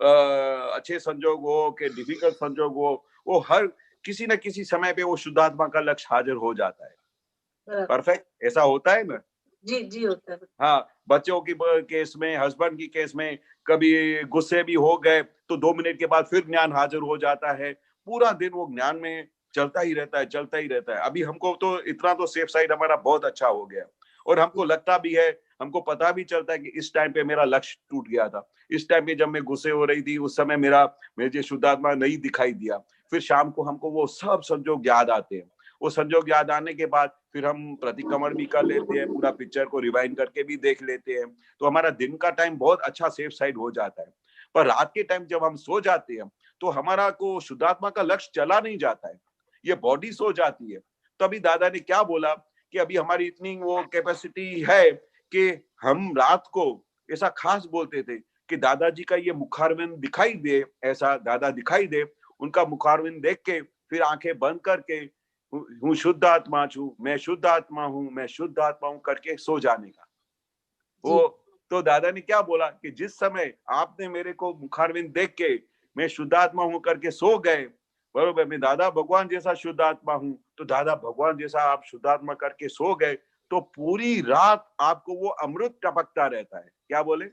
अच्छे संजोग हो के डिफिकल्ट संजोग हो, वो हर किसी न किसी समय पे वो शुद्धात्मा का लक्ष्य हाजिर हो जाता है। परफेक्ट, ऐसा होता है ना? जी जी होता है। हाँ, बच्चों की केस में, हस्बैंड की केस में, कभी गुस्से भी हो गए तो 2 मिनट के बाद फिर ज्ञान हाजिर हो जाता है। पूरा दिन वो ज्ञान में चलता ही रहता है, चलता ही रहता है। अभी हमको तो इतना तो सेफ साइड हमारा बहुत अच्छा हो गया, और हमको लगता भी है, हमको पता भी चलता है कि इस टाइम पे मेरा लक्ष्य टूट गया था, इस टाइम पे जब मैं गुस्से हो रही थी उस समय मुझे शुद्धात्मा नहीं दिखाई दिया। फिर शाम को हमको वो सब संजोग याद आते हैं। वो संजोग याद आने के बाद फिर हम प्रतिक्रमण भी कर लेते हैं, पूरा पिक्चर को रिवाइंड करके भी देख लेते हैं, तो हमारा दिन का टाइम बहुत अच्छा सेफ साइड हो जाता है। पर रात के टाइम जब हम सो जाते हैं तो हमारा को शुद्धात्मा का लक्ष्य चला नहीं जाता है, ये बॉडी सो जाती है। तभी दादा ने क्या बोला कि अभी हमारी इतनी वो कैपेसिटी है कि हम रात को ऐसा खास बोलते थे कि दादाजी का ये मुखारविंद दिखाई दे, ऐसा दादा दिखाई दे, उनका मुखारविंद देख के फिर आंखें बंद करके हूँ शुद्ध आत्मा छू, मैं शुद्ध आत्मा हूँ, मैं शुद्ध आत्मा हूँ करके सो जाने का। वो तो दादा ने क्या बोला कि जिस समय आपने मेरे को मुखारविंद देख के मैं शुद्ध आत्मा हूँ करके सो गए, बरोबर, मैं दादा भगवान जैसा शुद्ध आत्मा हूँ, तो दादा भगवान जैसा आप शुद्ध आत्मा करके सो गए, तो पूरी रात आपको वो अमृत टपकता रहता है। क्या बोले?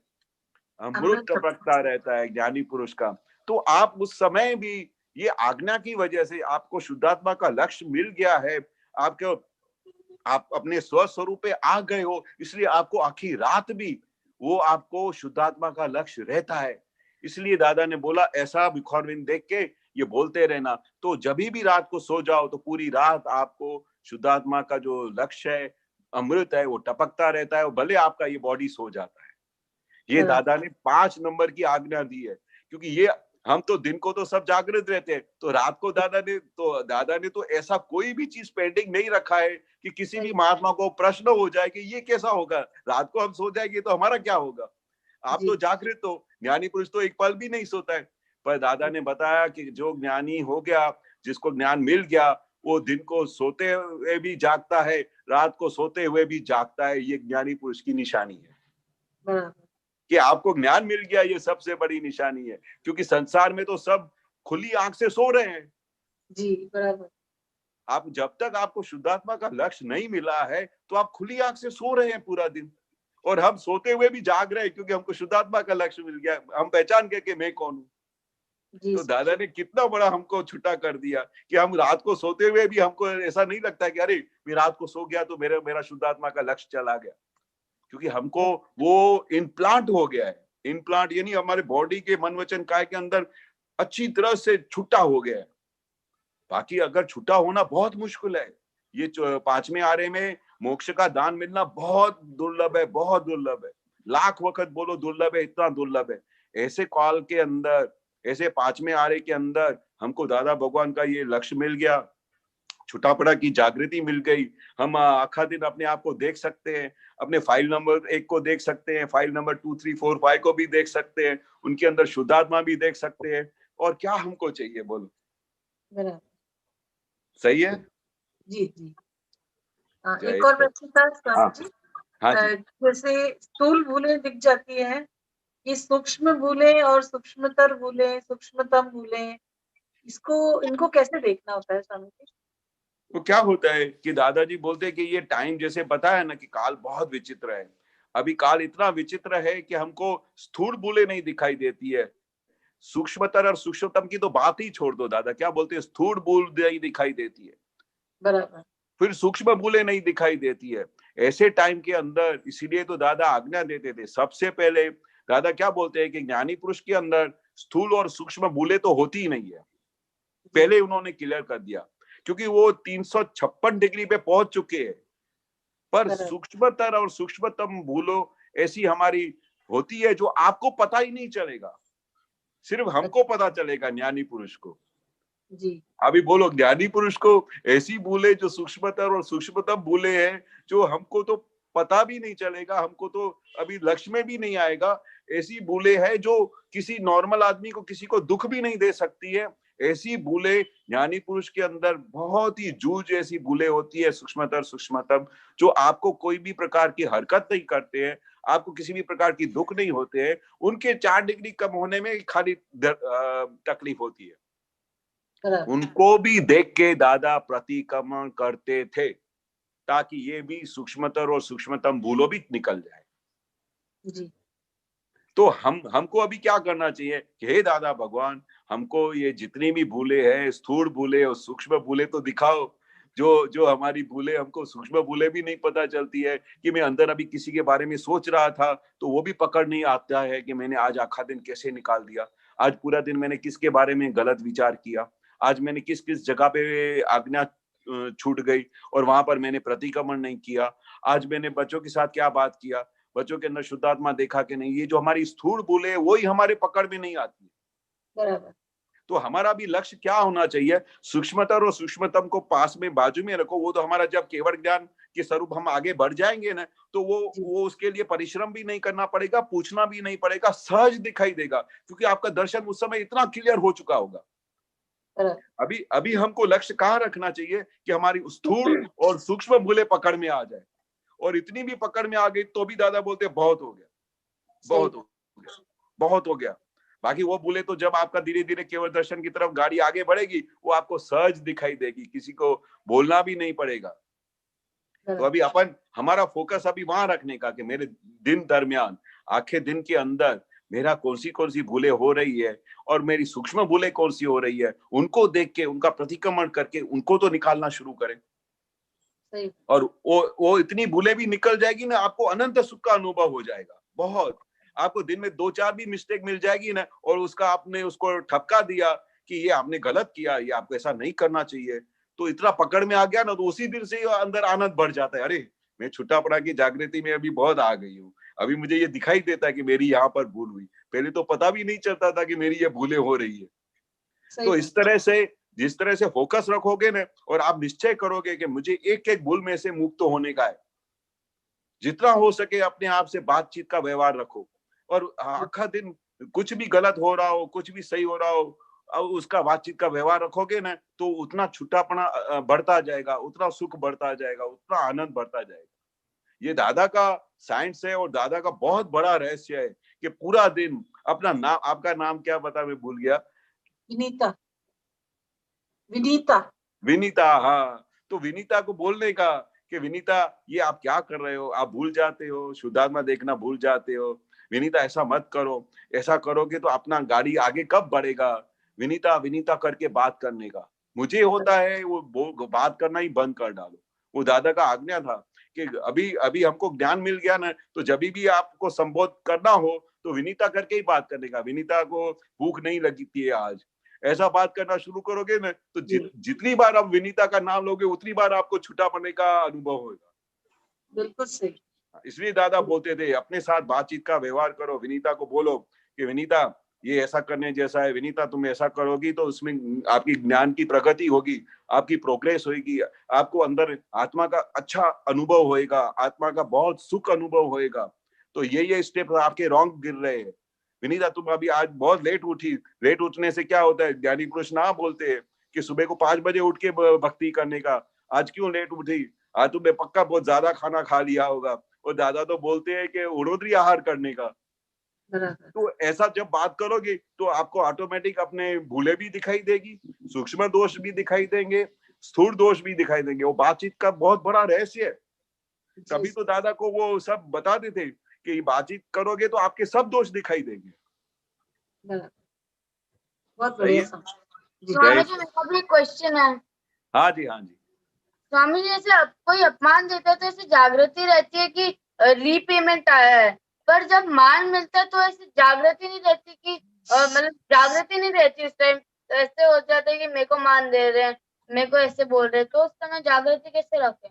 अमृत टपकता रहता है ज्ञानी पुरुष का। तो आप उस समय भी ये आज्ञा की वजह से आपको शुद्धात्मा का लक्ष्य मिल गया है, आप अपने स्वस्वरूप पे आ गए हो, इसलिए आपको आखिरी रात भी वो आपको शुद्धात्मा का लक्ष्य रहता है। इसलिए दादा ने बोला ऐसा मुखारविंद देख के ये बोलते रहना, तो जब भी रात को सो जाओ तो पूरी रात आपको शुद्धात्मा का जो लक्ष्य है, अमृत है, वो टपकता रहता है, भले आपका ये बॉडी सो जाता है। ये दादा ने 5 नंबर की आज्ञा दी है, क्योंकि ये हम तो दिन को तो सब जागृत रहते हैं, तो रात को दादा ने तो ऐसा कोई भी चीज पेंडिंग नहीं रखा है कि किसी भी महात्मा को प्रश्न हो जाए कि ये कैसा होगा, रात को हम सो जाएंगे तो हमारा क्या होगा। आप तो जागृत हो, ज्ञानी पुरुष तो एक पल भी नहीं सोता है। पर दादा ने बताया कि जो ज्ञानी हो गया, जिसको ज्ञान मिल गया, वो दिन को सोते हुए भी जागता है, रात को सोते हुए भी जागता है। ये ज्ञानी पुरुष की निशानी है कि आपको ज्ञान मिल गया, ये सबसे बड़ी निशानी है। क्योंकि संसार में तो सब खुली आंख से सो रहे हैं। जी बराबर। आप जब तक आपको शुद्धात्मा का लक्ष्य नहीं मिला है तो आप खुली आंख से सो रहे हैं पूरा दिन, और हम सोते हुए भी जाग रहे हैं क्योंकि हमको शुद्धात्मा का लक्ष्य मिल गया, हम पहचान गए कि मैं कौन हूँ। तो दादा ने कितना बड़ा हमको छुट्टा कर दिया कि हम रात को सोते हुए भी हमको ऐसा नहीं लगता है कि अरे मैं रात को सो गया तो मेरा शुद्धात्मा का लक्ष्य चला गया। क्योंकि हमको वो इम्प्लांट हो गया है। इम्प्लांट यानी हमारे बॉडी के मन वचन काय के अंदर अच्छी तरह से छुट्टा हो गया है। बाकी अगर छुट्टा होना बहुत मुश्किल है। ये 5वें आरे में मोक्ष का दान मिलना बहुत दुर्लभ है, बहुत दुर्लभ है। लाख वक्त बोलो दुर्लभ है, इतना दुर्लभ है। ऐसे काल के अंदर, ऐसे 5वें आरे के अंदर हमको दादा भगवान का ये लक्ष्य मिल गया, छुटापड़ा की जागृति मिल गई। हम आखा दिन अपने आप को देख सकते हैं, अपने फाइल नंबर 1 को देख सकते हैं, फाइल नंबर 2, 3, 4, 5 को भी देख सकते हैं, उनके अंदर शुद्धात्मा भी देख सकते हैं। और क्या हमको चाहिए बोलो? बराबर। सही है जी जी। एक और प्रश्न था स्वामी जी। हाँ जी। जैसे स्थूल भूलें दिख जाती है, ये सूक्ष्म भूलें और सूक्ष्मतर भूलें, सूक्ष्मतम भूलें, इनको कैसे देखना होता है स्वामी जी? तो क्या होता है कि दादाजी बोलते हैं कि ये टाइम जैसे बताया ना कि काल बहुत विचित्र है। अभी काल इतना विचित्र है कि हमको स्थूल भूलें नहीं दिखाई देती है। सूक्ष्मतर और सूक्ष्मतम की तो बात ही छोड़ दो, दादा क्या बोलते हैं, स्थूल भूल नहीं दिखाई देती है, बराबर। फिर सूक्ष्म भूलें नहीं दिखाई देती है। ऐसे टाइम के अंदर इसीलिए तो दादा आज्ञा देते थे। सबसे पहले दादा क्या बोलते हैं कि ज्ञानी पुरुष के अंदर स्थूल और सूक्ष्म भूलें तो होती ही नहीं है, पहले उन्होंने क्लियर कर दिया, क्योंकि वो 356 डिग्री पे पहुंच चुके हैं। पर सूक्ष्मतर और सूक्ष्मतम भूलों ऐसी हमारी होती है जो आपको पता ही नहीं चलेगा, सिर्फ हमको पता चलेगा, ज्ञानी पुरुष को। जी। अभी बोलो, ज्ञानी पुरुष को ऐसी भूले जो सूक्ष्मतर और सूक्ष्मतम भूले हैं जो हमको तो पता भी नहीं चलेगा, हमको तो अभी लक्ष्य में भी नहीं आएगा। ऐसी भूले है जो किसी नॉर्मल आदमी को, किसी को दुख भी नहीं दे सकती है। ऐसी भूले ज्ञानी पुरुष के अंदर बहुत ही जूझ ऐसी भूले होती है, सूक्ष्मतर सूक्ष्मतम, जो आपको कोई भी प्रकार की हरकत नहीं करते हैं, आपको किसी भी प्रकार की दुख नहीं होते हैं। उनके 4 डिग्री कम होने में खाली तकलीफ होती है। उनको भी देख के दादा प्रतिक्रमण करते थे ताकि ये भी सूक्ष्मतर और सूक्ष्मतम भूलों भी निकल जाए। जी। तो हमको अभी क्या करना चाहिए कि हे दादा भगवान, हमको ये जितनी भी भूले हैं, स्थूल भूले और सूक्ष्म भूले तो दिखाओ। जो हमारी भूले, हमको सूक्ष्म भूले भी नहीं पता चलती है कि मैं अंदर अभी किसी के बारे में सोच रहा था तो वो भी पकड़ नहीं आता है कि मैंने आज आखा दिन कैसे निकाल दिया, आज पूरा दिन मैंने किसके बारे में गलत विचार किया, आज मैंने किस किस जगह पे आज्ञा छूट गई और वहां पर मैंने प्रतिक्रमण नहीं किया, आज मैंने बच्चों के साथ क्या बात किया, बच्चों के अंदर शुद्धात्मा देखा कि नहीं। ये जो हमारी स्थूल भूले वही हमारे पकड़ में नहीं आती है। बराबर। तो हमारा भी लक्ष्य क्या होना चाहिए, सूक्ष्मतर और सूक्ष्मतम को पास में बाजू में रखो। वो तो हमारा जब केवल ज्ञान के स्वरूप हम आगे बढ़ जाएंगे ना, तो वो उसके लिए परिश्रम भी नहीं करना पड़ेगा, पूछना भी नहीं पड़ेगा, सहज दिखाई देगा, क्योंकि आपका दर्शन उस समय इतना क्लियर हो चुका होगा। अभी हमको लक्ष्य कहाँ रखना चाहिए कि हमारी स्थूल और सूक्ष्म भूले पकड़ में आ जाए, और इतनी भी पकड़ में आ गई तो भी दादा बोलते बहुत हो गया, बहुत हो गया, बहुत हो गया। बाकी वो भूले तो जब आपका धीरे धीरे केवल दर्शन की तरफ गाड़ी आगे बढ़ेगी, वो आपको सहज दिखाई देगी, किसी को बोलना भी नहीं पड़ेगा। तो अभी हमारा फोकस अभी वहां रखने का कि मेरे दिन दरमियान, आखे दिन के अंदर मेरा कौन सी भूले हो रही है और मेरी सूक्ष्म भूले कौन सी हो रही है, उनको देख के, उनका प्रतिक्रमण करके उनको तो निकालना शुरू करें। और वो इतनी भूले भी निकल जाएगी ना, आपको अनंत सुख का अनुभव हो जाएगा। बहुत आपको दिन में 2-4 भी मिस्टेक मिल जाएगी ना, और उसका आपने उसको ठपका दिया कि ये आपने गलत किया, ये आपको ऐसा नहीं करना चाहिए, तो इतना पकड़ में आ गया ना, तो उसी दिन से अंदर आनंद बढ़ जाता है। अरे मैं छुट्टा पड़ा की जागृति में अभी बहुत आ गई हूँ, अभी मुझे ये दिखाई देता है कि मेरी यहाँ पर भूल हुई, पहले तो पता भी नहीं चलता था कि मेरी ये भूलें हो रही है। तो इस तरह से जिस तरह से फोकस रखोगे ना, और आप निश्चय करोगे कि मुझे एक एक भूल में से मुक्त होने का है, जितना हो सके अपने आप से बातचीत का व्यवहार रखो, और आखा दिन कुछ भी गलत हो रहा हो, कुछ भी सही हो रहा हो, अब उसका बातचीत का व्यवहार रखोगे ना, तो उतना छुट्टापना बढ़ता जाएगा, उतना सुख बढ़ता जाएगा, उतना आनंद बढ़ता जाएगा। ये दादा का साइंस है, और दादा का बहुत बड़ा रहस्य है कि पूरा दिन अपना नाम, आपका नाम क्या बता, मैं भूल गया। विनीता। विनीता। विनीता, हाँ। तो विनीता को बोलने का कि विनीता ये आप क्या कर रहे हो, आप भूल जाते हो, शुद्धात्मा देखना भूल जाते हो, विनीता ऐसा मत करो, ऐसा करोगे तो अपना गाड़ी आगे कब बढ़ेगा, विनीता विनीता करके बात करने का। मुझे होता है वो बात करना ही बंद कर डालो। वो दादा का आज्ञा था कि अभी अभी हमको ज्ञान मिल गया ना, तो जब भी आपको संबोध करना हो तो विनीता करके ही बात करने का। विनीता को भूख नहीं लगी थी आज, ऐसा बात करना शुरू करोगे ना, तो जितनी बार आप विनीता का नाम लोगे उतनी बार आपको छूटा पड़ने का अनुभव होगा। बिल्कुल सही। इसलिए दादा बोलते थे अपने साथ बातचीत का व्यवहार करो, विनीता को बोलो कि विनीता ये ऐसा करने जैसा है, विनीता तुम ऐसा करोगी तो उसमें आपकी ज्ञान की प्रगति होगी, आपकी प्रोग्रेस होगी, आपको अंदर आत्मा का अच्छा अनुभव होएगा, आत्मा का बहुत सुख अनुभव होएगा। तो ये स्टेप आपके रॉन्ग गिर रहे हैं। विनीता तुम अभी आज बहुत लेट उठी, लेट उठने से क्या होता है, ज्ञानी पुरुष ना बोलते हैं कि सुबह को 5 बजे उठ के भक्ति करने का, आज क्यों लेट उठी, आज तुमने पक्का बहुत ज्यादा खाना खा लिया होगा। और दादा तो बोलते हैं कि उड़ोदरी आहार करने का। तो ऐसा जब बात करोगे तो आपको ऑटोमेटिक अपने भूले भी दिखाई देगी, सूक्ष्म दोष भी दिखाई देंगे, स्थूल दोष भी दिखाई देंगे। वो बातचीत का बहुत बड़ा रहस्य है। तभी तो दादा को वो सब बताते थे कि बातचीत करोगे तो आपके सब दोष दिखाई देंगे। बहुत बढ़िया। स्वामी जी मेरा भी क्वेश्चन है। हाँ जी, हाँ जी। स्वामी जी जैसे कोई अपमान देता है तो ऐसी जागृति रहती है कि रीपेमेंट आया है, पर जब मान मिलता है तो ऐसी जागृति नहीं रहती कि मतलब जागृति नहीं रहती उस टाइम। तो ऐसे हो जाता है कि मेरे को मान दे रहे हैं, मेरे को ऐसे बोल रहे हैं, तो उस समय जागृति कैसे रखें?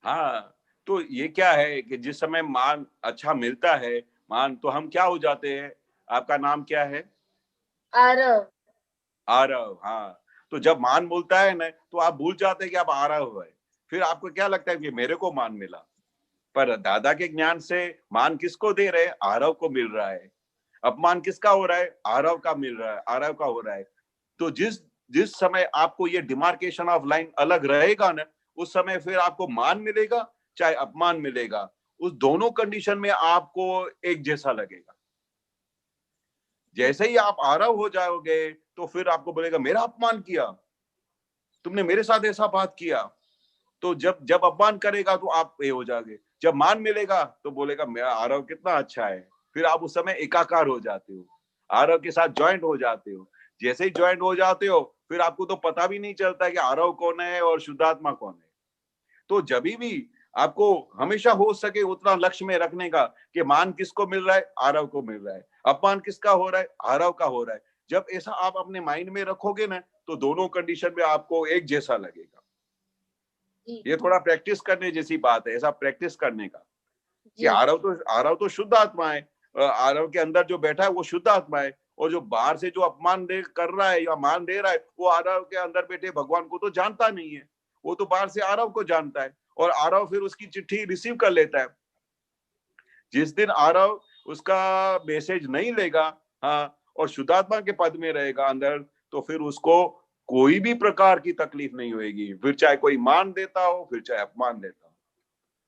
हाँ, तो ये क्या है कि जिस समय मान अच्छा मिलता है, मान, तो हम क्या हो जाते हैं। आपका नाम क्या है? आरव। आरव, हाँ। तो जब मान बोलता है ना, तो आप भूल जाते हैं कि आप आरव है। फिर आपको क्या लगता है कि मेरे को मान मिला। पर दादा के ज्ञान से मान किसको दे रहे हैं? आरव को मिल रहा है। अपमान किसका हो रहा है? आरव का मिल रहा है, आरव का हो रहा है। तो जिस समय आपको ये डिमार्केशन ऑफ लाइन अलग रहेगा ना, उस समय फिर आपको मान मिलेगा चाहे अपमान मिलेगा, उस दोनों कंडीशन में आपको एक जैसा लगेगा। जैसे ही आप आरव हो जाओगे तो फिर आपको बोलेगा मेरा अपमान किया, तुमने मेरे साथ ऐसा बात किया। तो जब अपमान करेगा तो आप ये हो जाओगे, जब मान मिलेगा तो बोलेगा मेरा आरव कितना अच्छा है। फिर आप उस समय एकाकार हो जाते हो, आरव के साथ ज्वाइंट हो जाते हो। जैसे ही ज्वाइंट हो जाते हो फिर आपको तो पता भी नहीं चलता कि आरव कौन है और शुद्धात्मा कौन है। तो जब भी आपको हमेशा हो सके उतना लक्ष्य में रखने का कि मान किसको मिल रहा है? आरव को मिल रहा है। अपमान किसका हो रहा है? आरव का हो रहा है। जब ऐसा आप अपने माइंड में रखोगे ना, तो दोनों कंडीशन में आपको एक जैसा लगेगा। ये थोड़ा प्रैक्टिस करने जैसी बात है, ऐसा प्रैक्टिस करने का कि आरव तो शुद्ध आत्मा है। आरव के अंदर जो बैठा है वो शुद्ध आत्मा है, और जो बाहर से जो अपमान कर रहा है या मान दे रहा है, वो आरव के अंदर बैठे भगवान को तो जानता नहीं है। वो तो बाहर से आरव को जानता है, और आरव फिर उसकी चिट्ठी रिसीव कर लेता है। जिस दिन आरव उसका मैसेज नहीं लेगा, हाँ, और शुद्धात्मा के पद में रहेगा अंदर, तो फिर उसको कोई भी प्रकार की तकलीफ नहीं होगी। फिर चाहे कोई मान देता हो, फिर चाहे अपमान देता हो।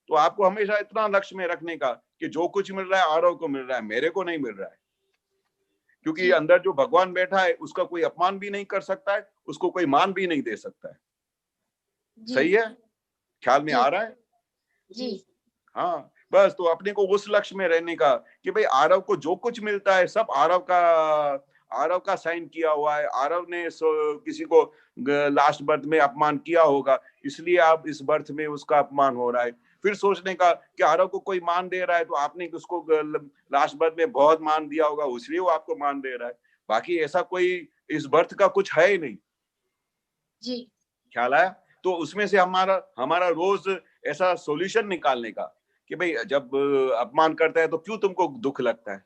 तो आपको हमेशा इतना लक्ष्य में रखने का कि जो कुछ मिल रहा है आरव को मिल रहा है, मेरे को नहीं मिल रहा है। क्योंकि अंदर जो भगवान बैठा है उसका कोई अपमान भी नहीं कर सकता है, उसको कोई मान भी नहीं दे सकता है। सही है? ख्याल में आ रहा है? जी। हाँ, बस तो अपने को उस लक्ष्य में रहने का कि भाई आरव को जो कुछ मिलता है सब आरव का साइन किया हुआ है। आरव ने किसी को लास्ट बर्थ में अपमान किया होगा, इसलिए आप इस बर्थ में उसका अपमान हो रहा है। फिर सोचने का कि आरव को कोई मान दे रहा है तो आपने उसको लास्ट बर्थ में बहुत मान दिया होगा, इसलिए वो आपको मान दे रहा है। बाकी ऐसा कोई इस बर्थ का कुछ है ही नहीं। जी। ख्याल आया? तो उसमें से हमारा रोज ऐसा सॉल्यूशन निकालने का कि भाई जब अपमान करता है तो क्यों तुमको दुख लगता है।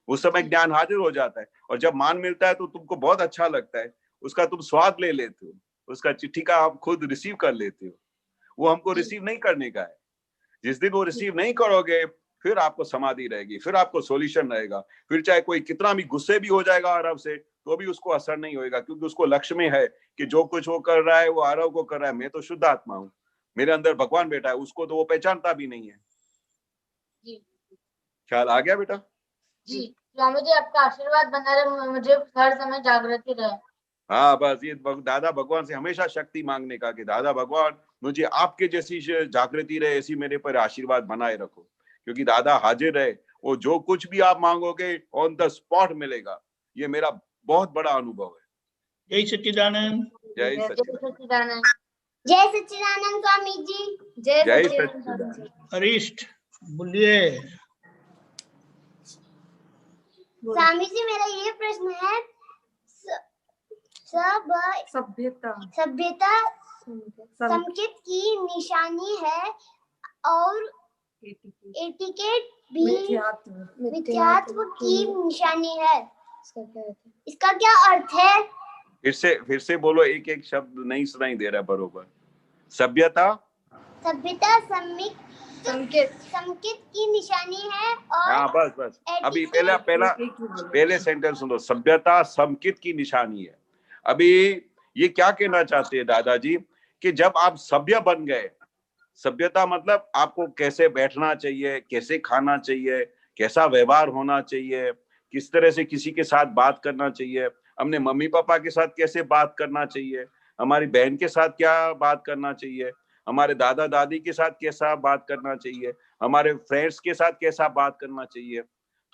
उस समय ज्ञान हाजिर हो जाता है, और जब मान मिलता है तो तुमको बहुत अच्छा लगता है, उसका तुम स्वाद ले लेते हो, उसका चिट्ठी का आप खुद रिसीव कर लेते हो। वो हमको रिसीव नहीं करने का है। जिस दिन वो रिसीव नहीं करोगे, फिर आपको समाधि रहेगी, फिर आपको सॉल्यूशन रहेगा। फिर चाहे कोई कितना भी गुस्से भी हो जाएगा आरव से, तो भी उसको असर नहीं होएगा, क्योंकि उसको लक्ष्य में है कि जो कुछ वो कर रहा है वो आरव को कर रहा है, मैं तो शुद्ध आत्मा हूँ, मेरे अंदर भगवान बैठा है। उसको तो वो पहचानता भी नहीं है। जी ख्याल आ गया बेटा? जी स्वामी जी, आपका आशीर्वाद बना रहे, मुझे हर समय जागृति रहे। हाँ, बस ये दादा भगवान से हमेशा शक्ति मांगने का कि दादा भगवान मुझे आपके जैसी जागृति रहे, ऐसी मेरे पर आशीर्वाद बनाए रखो, क्योंकि दादा हाजिर है। वो जो कुछ भी आप मांगोगे ऑन द स्पॉट मिलेगा। ये मेरा बहुत बड़ा अनुभव है। जय सच्चिदानंद। जय जय सच्चिदानंद। सच्चिदानंद। जय सच्चिदानंद स्वामी जी। जय जय सच्चिदानंद सच्चिदानंद। अरिष्ट बोलिए। स्वामी जी, मेरा ये प्रश्न है, सभ्यता संकेत की निशानी है और एटिकेट भी मिथ्यात्व की निशानी है। इसका क्या अर्थ है? फिर से बोलो, एक एक शब्द नहीं सुनाई दे रहा बरोबर। सभ्यता संकेत की निशानी है और हाँ, बस अभी पहले सेंटेंस सुनो। सभ्यता संकेत की निशानी है। अभी ये क्या कहना चाहते हैं दादाजी कि जब आप सभ्य बन गए, सभ्यता मतलब आपको कैसे बैठना चाहिए, कैसे खाना चाहिए, कैसा व्यवहार होना चाहिए, किस तरह से किसी के साथ बात करना चाहिए, हमने मम्मी पापा के साथ कैसे बात करना चाहिए, हमारी बहन के साथ क्या बात करना चाहिए, हमारे दादा दादी के साथ कैसा बात करना चाहिए, हमारे फ्रेंड्स के साथ कैसा बात करना चाहिए।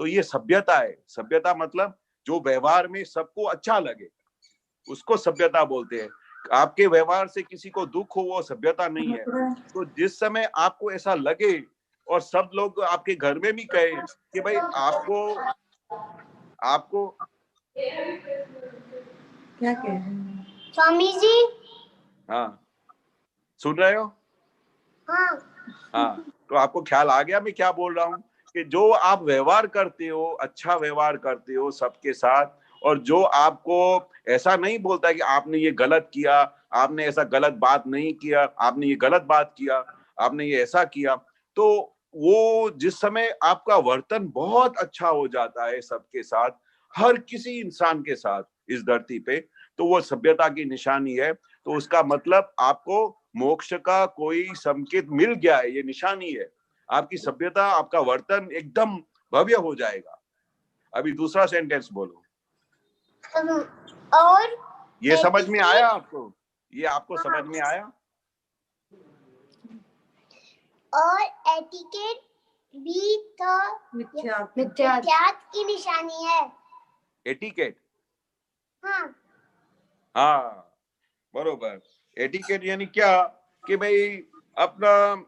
तो ये सभ्यता है। सभ्यता मतलब जो व्यवहार में सबको अच्छा लगे, उसको सभ्यता बोलते हैं। आपके व्यवहार से किसी को दुख हो, वो सभ्यता नहीं है। तो जिस समय आपको ऐसा लगे और सब लोग आपके घर में भी कहे कि भाई आपको क्या कह रहे हैं स्वामी जी? हाँ, सुन रहे हो? हाँ, तो आपको ख्याल आ गया मैं क्या बोल रहा हूँ कि जो आप व्यवहार करते हो, अच्छा व्यवहार करते हो सबके साथ, और जो आपको ऐसा नहीं बोलता है कि आपने ये गलत किया, आपने ऐसा गलत बात नहीं किया, आपने ये गलत बात किया, आपने ये ऐसा किया, तो वो जिस समय आपका वर्तन बहुत अच्छा हो जाता है सबके साथ, हर किसी इंसान के साथ इस धरती पे, तो वो सभ्यता की निशानी है। तो उसका मतलब आपको मोक्ष का कोई संकेत मिल गया है, ये निशानी है। आपकी सभ्यता, आपका वर्तन एकदम भव्य हो जाएगा। अभी दूसरा सेंटेंस बोलो। और ये समझ में आया आपको? ये आपको समझ में आया? और एटिकेट भी तो मिथ्यात्व की निशानी है। एटिकेट? हाँ, बरोबर। एटिकेट यानी क्या कि भाई अपना,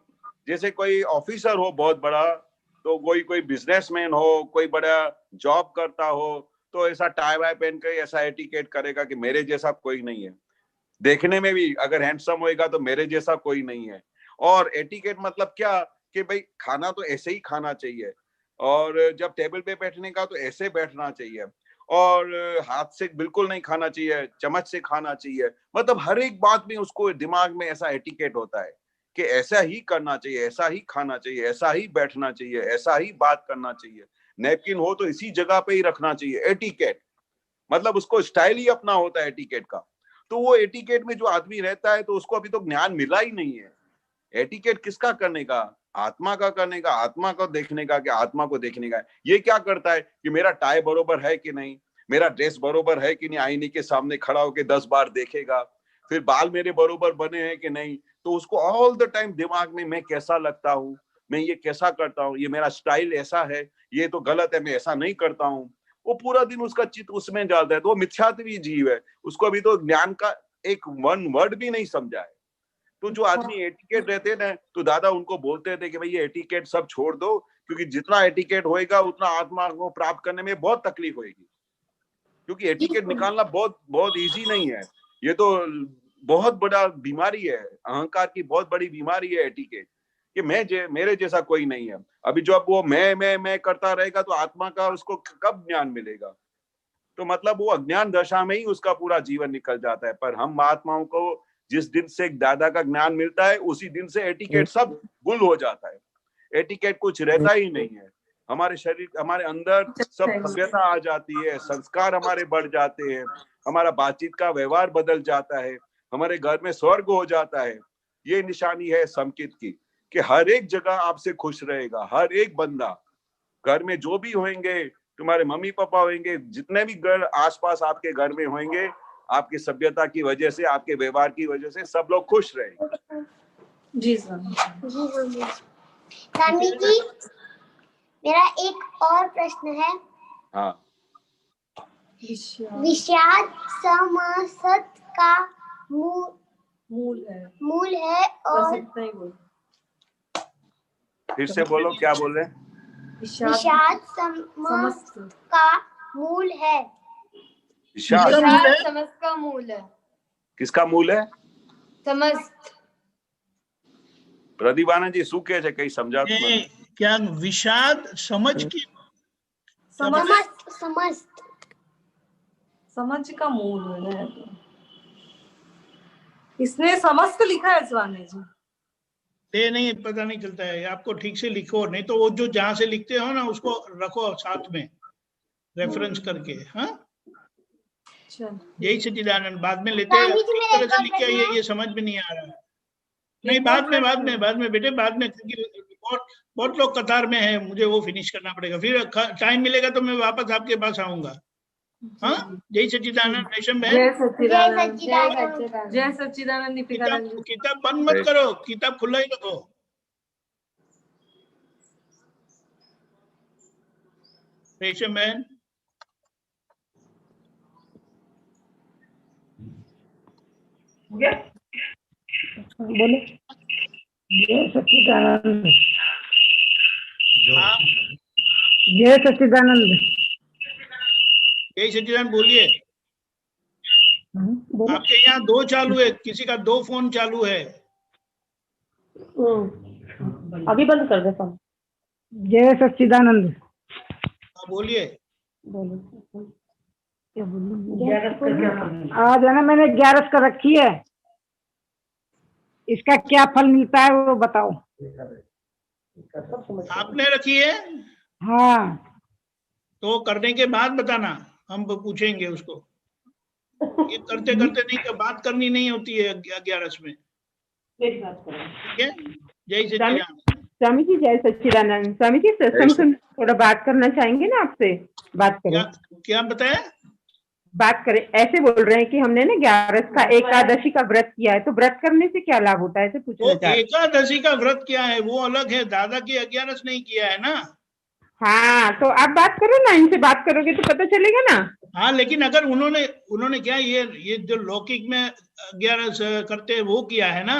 जैसे कोई ऑफिसर हो बहुत बड़ा, तो कोई बिजनेसमैन हो, कोई बड़ा जॉब करता हो, तो ऐसा टाई वाई पहन कर ऐसा एटिकेट करेगा कि मेरे जैसा कोई नहीं है। देखने में भी अगर हैंडसम होएगा तो मेरे जैसा कोई नहीं है। और एटिकेट मतलब क्या कि भाई खाना तो ऐसे ही खाना चाहिए, और जब टेबल पे बैठने का तो ऐसे बैठना चाहिए, और हाथ से बिल्कुल नहीं खाना चाहिए, चम्मच से खाना चाहिए। मतलब हर एक बात में उसको दिमाग में ऐसा एटिकेट होता है कि ऐसा ही करना चाहिए, ऐसा ही खाना चाहिए, ऐसा ही बैठना चाहिए, ऐसा ही बात करना चाहिए, नैपकिन हो तो इसी जगह पे ही रखना चाहिए। एटिकेट मतलब उसको स्टाइल ही अपना होता है एटिकेट का। तो वो एटिकेट में जो आदमी रहता है, तो उसको अभी तो ज्ञान मिला ही नहीं है। एटिकेट किसका करने का? आत्मा का करने का, आत्मा को देखने का, कि आत्मा को देखने का। ये क्या करता है कि मेरा टाई बरोबर है कि नहीं, मेरा ड्रेस बरोबर है कि नहीं, आईने के सामने खड़ा होकर 10 बार देखेगा। फिर बाल मेरे बरोबर बने हैं कि नहीं, तो उसको ऑल द टाइम दिमाग में मैं कैसा लगता हूँ, मैं ये कैसा करता हूँ, ये मेरा स्टाइल ऐसा है, ये तो गलत है, मैं ऐसा नहीं करता हूँ। वो पूरा दिन उसका चित्त उसमें डालता है। तो वो मिथ्यात्वी जीव है, उसको अभी तो ज्ञान का एक वन वर्ड भी नहीं समझा है। तो जो आदमी एटिकेट रहते हैं ना, तो दादा उनको बोलते थे कि भाई ये एटिकेट सब छोड़ दो, क्योंकि जितना एटिकेट होएगा उतना आत्मा को प्राप्त करने में बहुत तकलीफ होगी। क्योंकि एटिकेट निकालना बहुत बहुत इजी नहीं है। ये तो बहुत बड़ा बीमारी है, अहंकार की बहुत बड़ी बीमारी है एटिकेट। कि मेरे जैसा कोई नहीं है। अभी जब वो मैं करता रहेगा तो आत्मा का उसको कब ज्ञान मिलेगा? तो मतलब वो अज्ञान दशा में ही उसका पूरा जीवन निकल जाता है। पर हम महात्माओं को जिस दिन से दादा का ज्ञान मिलता है उसी दिन से एटिकेट सब गुल हो जाता है। एटिकेट कुछ रहता ही नहीं है। हमारे शरीर, हमारे अंदर सब सभ्यता आ जाती है, संस्कार हमारे बढ़ जाते हैं, हमारा बातचीत का व्यवहार बदल जाता है, हमारे घर में स्वर्ग हो जाता है। ये निशानी है समकित की कि हर एक जगह आपसे खुश रहेगा। हर एक बंदा, घर में जो भी होंगे, तुम्हारे मम्मी पापा होंगे, जितने भी घर आसपास आपके घर में होंगे, आपकी सभ्यता की वजह से, आपके व्यवहार की वजह से सब लोग खुश रहेंगे। जी सर। स्वामी जी, मेरा एक और प्रश्न है। हाँ, विषाद समासत का मूल है और फिर से बोलो, क्या बोल रहे हैं? विषाद समस्त का मूल है। विषाद समस्त का मूल है। किसका मूल है? समस्त। प्रदीप आनंद जी શું કહે છે? કઈ સમજાતું નથી। क्या विषाद समझ की समस्त समझ का मूल है। इसने समस्त लिखा है स्वामी जी। ये नहीं पता नहीं चलता है, आपको ठीक से लिखो, नहीं तो वो जो जहां से लिखते हो ना उसको रखो साथ में रेफरेंस करके। हाँ, यही सच्चिदानंद बाद में लेते हैं। किस तरह से लिखा है ये समझ में नहीं आ रहा है। नहीं, बाद में बेटे, बाद में, क्योंकि बहुत लोग कतार में हैं, मुझे वो फिनिश करना पड़ेगा। फिर टाइम मिलेगा तो मैं वापस आपके पास आऊंगा। हाँ, जय सच्चिदानंद। रेशम बहन, जय सच्चिदानंद। जय जय सच्चिदानंद। दीपिकानंद जी। किताब बंद मत करो, किताब खुला ही रखो। रेशम बहन, बोले जय सच्चिदानंद। हाँ, जय सच्चिदानंद। जय सच्चिदानंद बोलिए। बोलो। आपके यहाँ 2 चालू है, किसी का 2 फोन चालू है। अभी बंद कर देता हूँ। जय सच्चिदानंद। हाँ, बोलिए। आज है ना, मैंने 11 कर रखी है, इसका क्या फल मिलता है वो बताओ। आपने रखी है हाँ, तो करने के बाद बताना, हम पूछेंगे उसको। ये करते करते नहीं, बात करनी नहीं होती है 11 में। ठीक है, जय सच्चिदानंद। स्वामी जी जय सच्चिदानंद। स्वामी जी सत्संग से थोड़ा बात करना चाहेंगे ना आपसे? बात करें। क्या बताया? बात करें, ऐसे बोल रहे हैं कि हमने ना 11 का एकादशी का व्रत किया है, तो व्रत करने से क्या लाभ होता है, ऐसे पूछना चाहते हैं। एकादशी का व्रत क्या है वो अलग है, दादा की 11 नहीं किया है ना। हाँ, तो आप बात करो ना, इनसे बात करोगे तो पता चलेगा ना। हाँ, लेकिन अगर उन्होंने क्या ये जो लौकिक में 11 करते हैं वो किया है ना।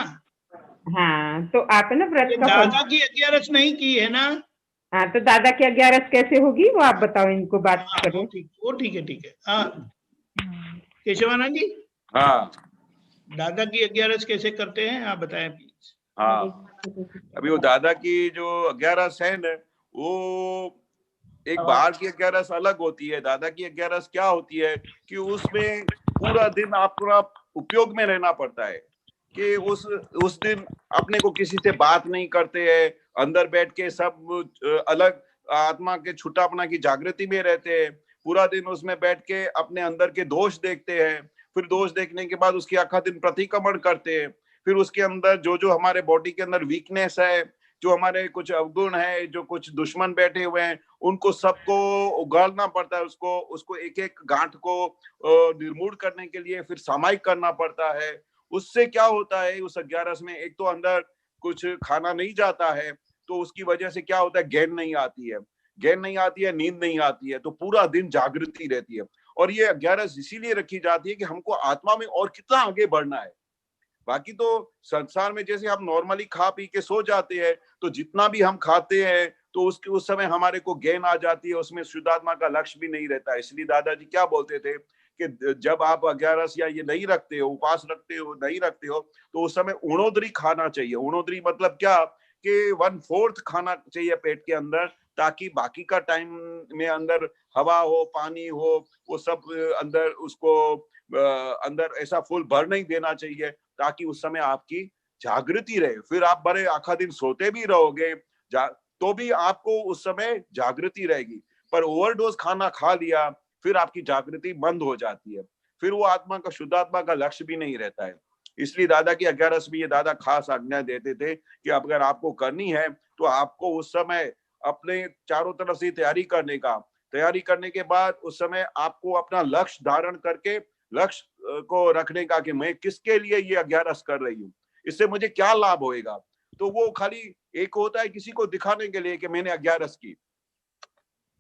हाँ, तो आप है ना व्रत का दादा की 11 नहीं की है ना। हाँ, तो दादा की 11 कैसे होगी वो आप बताओ, इनको बात करो। वो ठीक है। हाँ, केशवानंद जी। हाँ, दादा की 11 कैसे करते हैं आप बताएं प्लीज। हाँ, अभी वो दादा की जो 11 है ना, वो एक बाहर की 11 अलग होती है। दादा की 11 क्या होती है कि उसमें पूरा दिन आपको उपयोग में रहना पड़ता है, कि उस दिन अपने को किसी से बात नहीं करते हैं, अंदर बैठ के सब अलग आत्मा के छुट्टापना की जागृति में रहते हैं। पूरा दिन उसमें बैठ के अपने अंदर के दोष देखते हैं, फिर दोष देखने के बाद उसकी आखा दिन प्रतिक्रमण करते हैं। फिर उसके अंदर जो हमारे बॉडी के अंदर वीकनेस है, जो हमारे कुछ अवगुण है, जो कुछ दुश्मन बैठे हुए हैं, उनको सबको उगाड़ना पड़ता है। उसको एक एक गांठ को निर्मूल करने के लिए फिर सामायिक करना पड़ता है। उससे क्या होता है, उस 11 में एक तो अंदर कुछ खाना नहीं जाता है, तो उसकी वजह से क्या होता है, गैन नहीं आती है, नींद नहीं आती है, तो पूरा दिन जागृति रहती है। और ये 11 इसीलिए रखी जाती है कि हमको आत्मा में और कितना आगे बढ़ना है। बाकी तो संसार में जैसे हम नॉर्मली खा पी के सो जाते हैं, तो जितना भी हम खाते हैं तो उस समय हमारे को गैन आ जाती है, उसमें शुद्धात्मा का लक्ष्य भी नहीं रहता। इसलिए दादाजी क्या बोलते थे कि जब आप 11 या ये नहीं रखते हो, उपास रखते हो, नहीं रखते हो, तो उस समय उणोदरी खाना चाहिए। उणोदरी मतलब क्या के 1/4 खाना चाहिए पेट के अंदर, ताकि बाकी का टाइम में अंदर हवा हो, पानी हो, वो सब अंदर उसको अंदर ऐसा फुल भर नहीं देना चाहिए, ताकि उस समय आपकी जागृति रहे। फिर आप बड़े आखा दिन सोते भी रहोगे तो भी आपको उस समय जागृति रहेगी। पर ओवरडोज खाना खा लिया, फिर आपकी जागृति बंद हो जाती है, फिर वो आत्मा का, शुद्धात्मा का लक्ष्य भी नहीं रहता है। इसलिए दादा की 11 में ये दादा खास आज्ञा देते थे कि अगर आपको करनी है तो आपको उस समय अपने चारों तरफ से तैयारी करने के बाद उस समय आपको अपना लक्ष्य धारण करके लक्ष्य को रखने का कि मैं किसके लिए ये 11 कर रही हूँ, इससे मुझे क्या लाभ होएगा। तो वो खाली एक होता है किसी को दिखाने के लिए कि मैंने 11 की,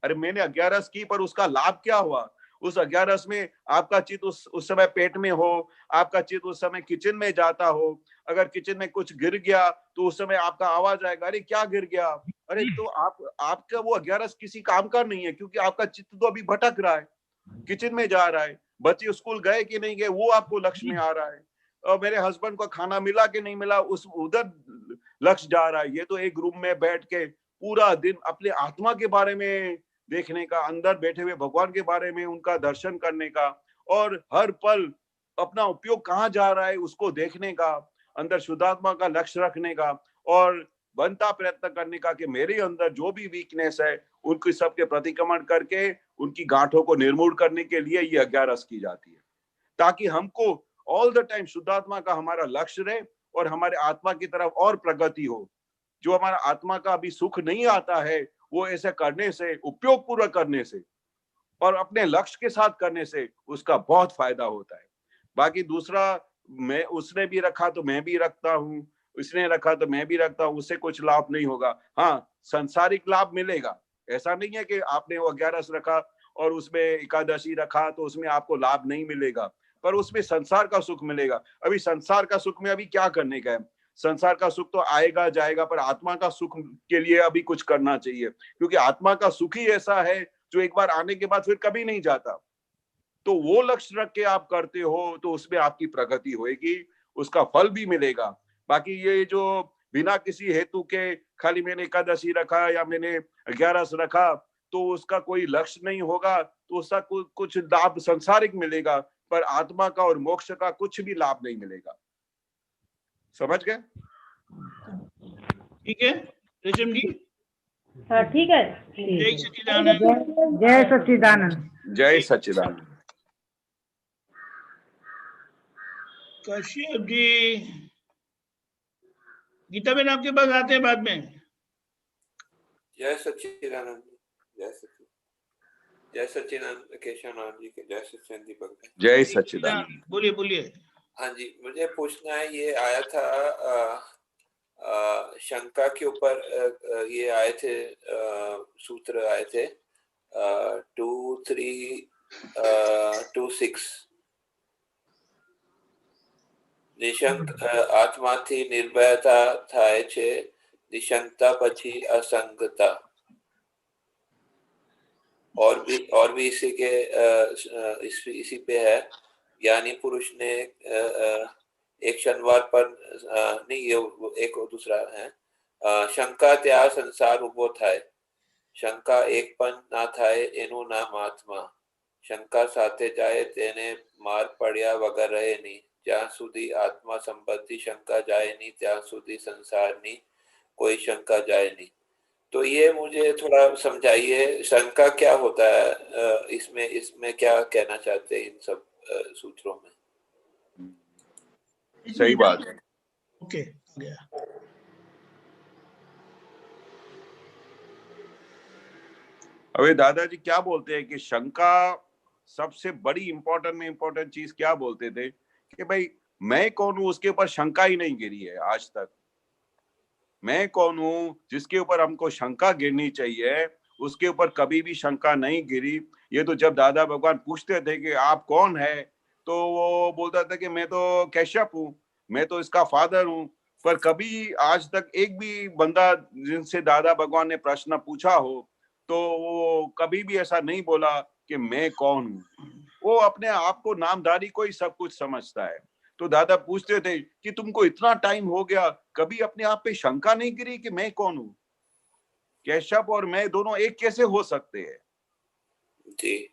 अरे मैंने 11 की, पर उसका लाभ क्या हुआ? उस 11 में आपका चित्त उस समय पेट में हो, आपका चित्त उस समय किचन में जाता हो, अगर किचन में कुछ गिर गया तो उस समय आपका आवाज आएगा, अरे क्या गिर गया, अरे तो आपका वो 11 किसी काम का नहीं है, क्योंकि आपका चित्त तो अभी भटक रहा है, किचन में जा रहा है। बच्चे स्कूल गए कि नहीं गए वो आपको लक्ष्य में आ रहा है, और मेरे हस्बैंड को खाना मिला कि नहीं मिला उस उधर लक्ष्य जा रहा है। ये तो एक रूम में बैठ के पूरा दिन अपने आत्मा के बारे में देखने का, अंदर बैठे हुए भगवान के बारे में उनका दर्शन करने का, और हर पल अपना उपयोग कहाँ जा रहा है उसको देखने का, अंदर शुद्धात्मा का लक्ष्य रखने का, और बनता प्रयत्न करने का कि मेरे अंदर जो भी वीकनेस है उनकी सबके प्रतिक्रमण करके उनकी गांठों को निर्मूल करने के लिए ये 11 की जाती है, ताकि हमको ऑल द टाइम शुद्धात्मा का हमारा लक्ष्य रहे और हमारे आत्मा की तरफ और प्रगति हो। जो हमारा आत्मा का अभी सुख नहीं आता है वो ऐसे करने से, उपयोग पूर्वक करने से और अपने लक्ष्य के साथ करने से उसका बहुत फायदा होता है। बाकी दूसरा, मैं उसने भी रखा तो मैं भी रखता हूँ, उसने रखा तो मैं भी रखता हूँ, उससे कुछ लाभ नहीं होगा। हाँ, सांसारिक लाभ मिलेगा। ऐसा नहीं है कि आपने वो 11 रखा और उसमें एकादशी रखा तो उसमें आपको लाभ नहीं मिलेगा, पर उसमें संसार का सुख मिलेगा। अभी संसार का सुख में अभी क्या करने का है? संसार का सुख तो आएगा जाएगा, पर आत्मा का सुख के लिए अभी कुछ करना चाहिए, क्योंकि आत्मा का सुख ही ऐसा है जो एक बार आने के बाद फिर कभी नहीं जाता। तो वो लक्ष्य रख के आप करते हो तो उसमें आपकी प्रगति होएगी, उसका फल भी मिलेगा। बाकी ये जो बिना किसी हेतु के खाली मैंने एकादशी रखा या मैंने 11 रखा तो उसका कोई लक्ष्य नहीं होगा, तो उसका कुछ लाभ संसारिक मिलेगा, पर आत्मा का और मोक्ष का कुछ भी लाभ नहीं मिलेगा। समझ गए? ठीक है रेशम जी? हाँ ठीक है। जय सच्चिदानंद। जय सच्चिदानंद। जय सच्चिदानंद। कश्यप जी, गीता बेन आपके पास आते हैं बाद में। जय सच्चिदानंद। जय सच्चिदानंद केशवनाथ जी के। जय सच्चिदानंद दीपक। जय सच्चिदानंद। बोलिए बोलिए। हाँ जी, मुझे पूछना है, ये आया था शंका के ऊपर, ये आए थे सूत्र आए थे 2, 3, 2, 6। નિશંક આત્માથી નિર્ભયતા થાય છે, નિશંકતા પછી असंगता। और भी इसी के इसी पे है। ज्ञानी पुरुष ने एक शनिवार पर नहीं, ये एक और दूसरा है, शंका त्या संसार उभो थाय, शंका एक पण ना थाय एનું નામ આત્મા, શંકા સાથે જાય તેને માર પડ્યા વગર રહે નહીં, જ્યાં સુધી આત્મા સંબંધી शंका जाए नहीं ત્યાં સુધી संसाરની कोई शंका जाए नहीं। तो ये मुझे थोड़ा समझाइए, शंका क्या होता है, इसमें क्या कहना चाहते हैं इन सब सूत्रों में? सही बात है। ओके, हो गया। अबे दादाजी क्या बोलते हैं कि शंका सबसे बड़ी इम्पोर्टेंट चीज क्या बोलते थे कि भाई मैं कौन हूं, उसके ऊपर शंका ही नहीं गिरी है आज तक। मैं कौन हूं जिसके ऊपर हमको शंका गिरनी चाहिए, उसके ऊपर कभी भी शंका नहीं गिरी। ये तो जब दादा भगवान पूछते थे कि आप कौन है, तो वो बोलता था कि मैं तो कैश्यप हूँ, मैं तो इसका फादर हूँ। पर कभी आज तक एक भी बंदा जिनसे दादा भगवान ने प्रश्न पूछा हो तो वो कभी भी ऐसा नहीं बोला कि मैं कौन हूँ। वो अपने आप को नामधारी को ही सब कुछ समझता है। तो दादा पूछते थे कि तुमको इतना टाइम हो गया, कभी अपने आप पे शंका नहीं गिरी कि मैं कौन हूं? केशव और मैं दोनों एक कैसे हो सकते हैं? जी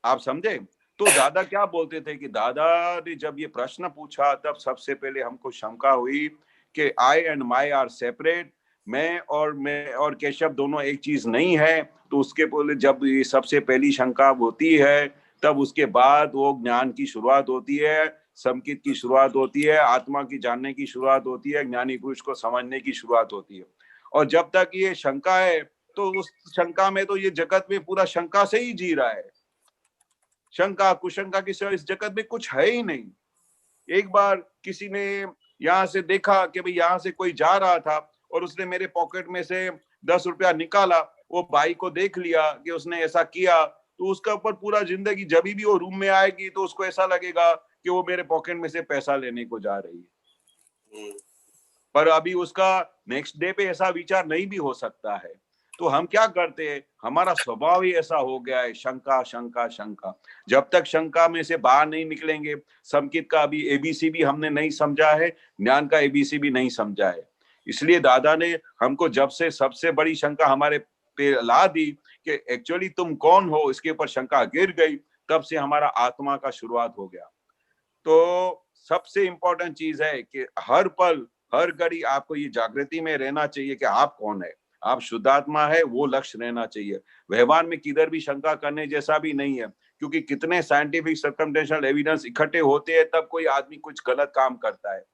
आप समझे? तो दादा क्या बोलते थे कि दादा ने जब ये प्रश्न पूछा तब सबसे पहले हमको शंका हुई कि आई एंड माई आर सेपरेट, मैं और केशव दोनों एक चीज नहीं है। तो उसके पहले जब ये सबसे पहली शंका होती है तब उसके बाद वो ज्ञान की शुरुआत होती है, संकित की शुरुआत होती है, आत्मा की जानने की शुरुआत होती है, ज्ञानी पुरुष को समझने की शुरुआत होती है। और जब तक ये शंका है तो उस शंका में तो ये जगत में पूरा शंका से ही जी रहा है। शंका कुशंका की सिवा इस जगत में कुछ है ही नहीं। एक बार किसी ने यहाँ से देखा कि भाई यहाँ से कोई जा रहा था और उसने मेरे पॉकेट में से 10 रुपया निकाला, वो भाई को देख लिया कि उसने ऐसा किया, तो उसका ऊपर पूरा जिंदगी जब भी वो रूम में आएगी तो उसको ऐसा लगेगा कि वो मेरे पॉकेट में से पैसा लेने को जा रही है। पर अभी उसका नेक्स्ट डे पे ऐसा विचार नहीं भी हो सकता है। तो हम क्या करते हैं, हमारा स्वभाव ही ऐसा हो गया है, शंका शंका शंका। जब तक शंका में से बाहर नहीं निकलेंगे, संकित का अभी एबीसी भी हमने नहीं समझा है, ज्ञान का एबीसी भी नहीं समझा है। इसलिए दादा ने हमको जब से सबसे बड़ी शंका हमारे पे ला दी कि एक्चुअली तुम कौन हो, इसके ऊपर शंका गिर गई, तब से हमारा आत्मा का शुरुआत हो गया। तो सबसे इंपॉर्टेंट चीज है कि हर पल हर घड़ी आपको ये जागृति में रहना चाहिए कि आप कौन है, आप शुद्धात्मा है, वो लक्ष्य रहना चाहिए। व्यवहार में किधर भी शंका करने जैसा भी नहीं है, क्योंकि कितने साइंटिफिक सर्कमस्टेंशियल एविडेंस इकट्ठे होते हैं तब कोई आदमी कुछ गलत काम करता है।